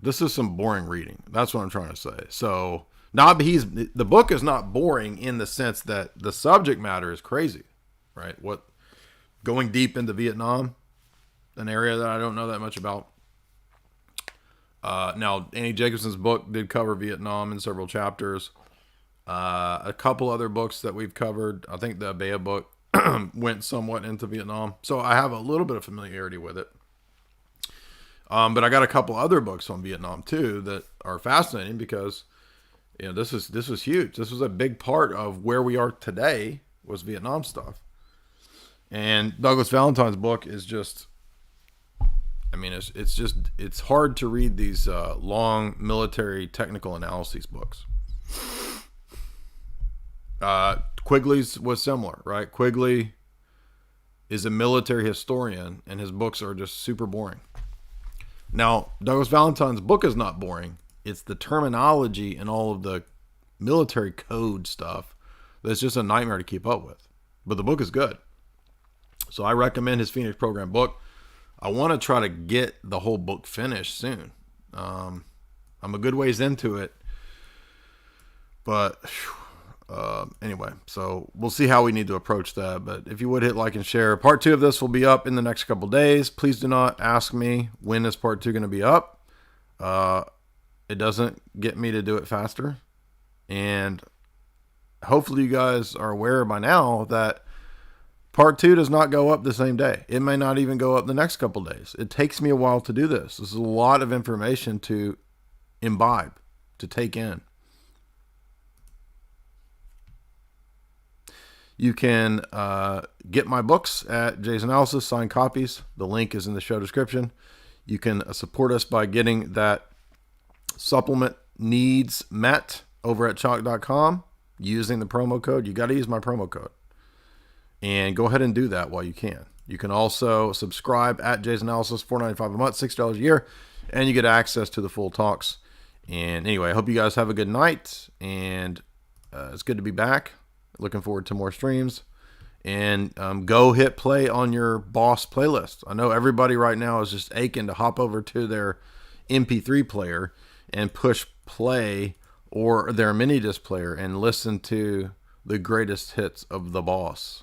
is some boring reading. That's what I'm trying to say. So the book is not boring in the sense that the subject matter is crazy. Right? Going deep into Vietnam, an area that I don't know that much about. Now, Annie Jacobson's book did cover Vietnam in several chapters. A couple other books that we've covered. I think the Abea book went somewhat into Vietnam. So I have a little bit of familiarity with it. But I got a couple other books on Vietnam too that are fascinating, because this was huge. This was a big part of where we are today, was Vietnam stuff. And Douglas Valentine's book is just, it's hard to read these long military technical analyses books. Quigley's was similar, right? Quigley is a military historian, and his books are just super boring. Now, Douglas Valentine's book is not boring. It's the terminology and all of the military code stuff that's just a nightmare to keep up with. But the book is good. So I recommend his Phoenix Program book. I want to try to get the whole book finished soon. I'm a good ways into it. But anyway, so we'll see how we need to approach that. But if you would hit like and share. Part 2 of this will be up in the next couple days. Please do not ask me when is part 2 going to be up. It doesn't get me to do it faster. And hopefully you guys are aware by now that part 2 does not go up the same day. It may not even go up the next couple days. It takes me a while to do this. This is a lot of information to imbibe, to take in. You can get my books at Jay's Analysis, signed copies. The link is in the show description. You can support us by getting that supplement needs met over at chalk.com using the promo code. You got to use my promo code. And go ahead and do that while you can. You can also subscribe at Jay's Analysis, $4.95 a month, $6 a year, and you get access to the full talks. And anyway, I hope you guys have a good night, and it's good to be back. Looking forward to more streams. And go hit play on your boss playlist. I know everybody right now is just aching to hop over to their MP3 player and push play, or their mini disc player, and listen to the greatest hits of the boss.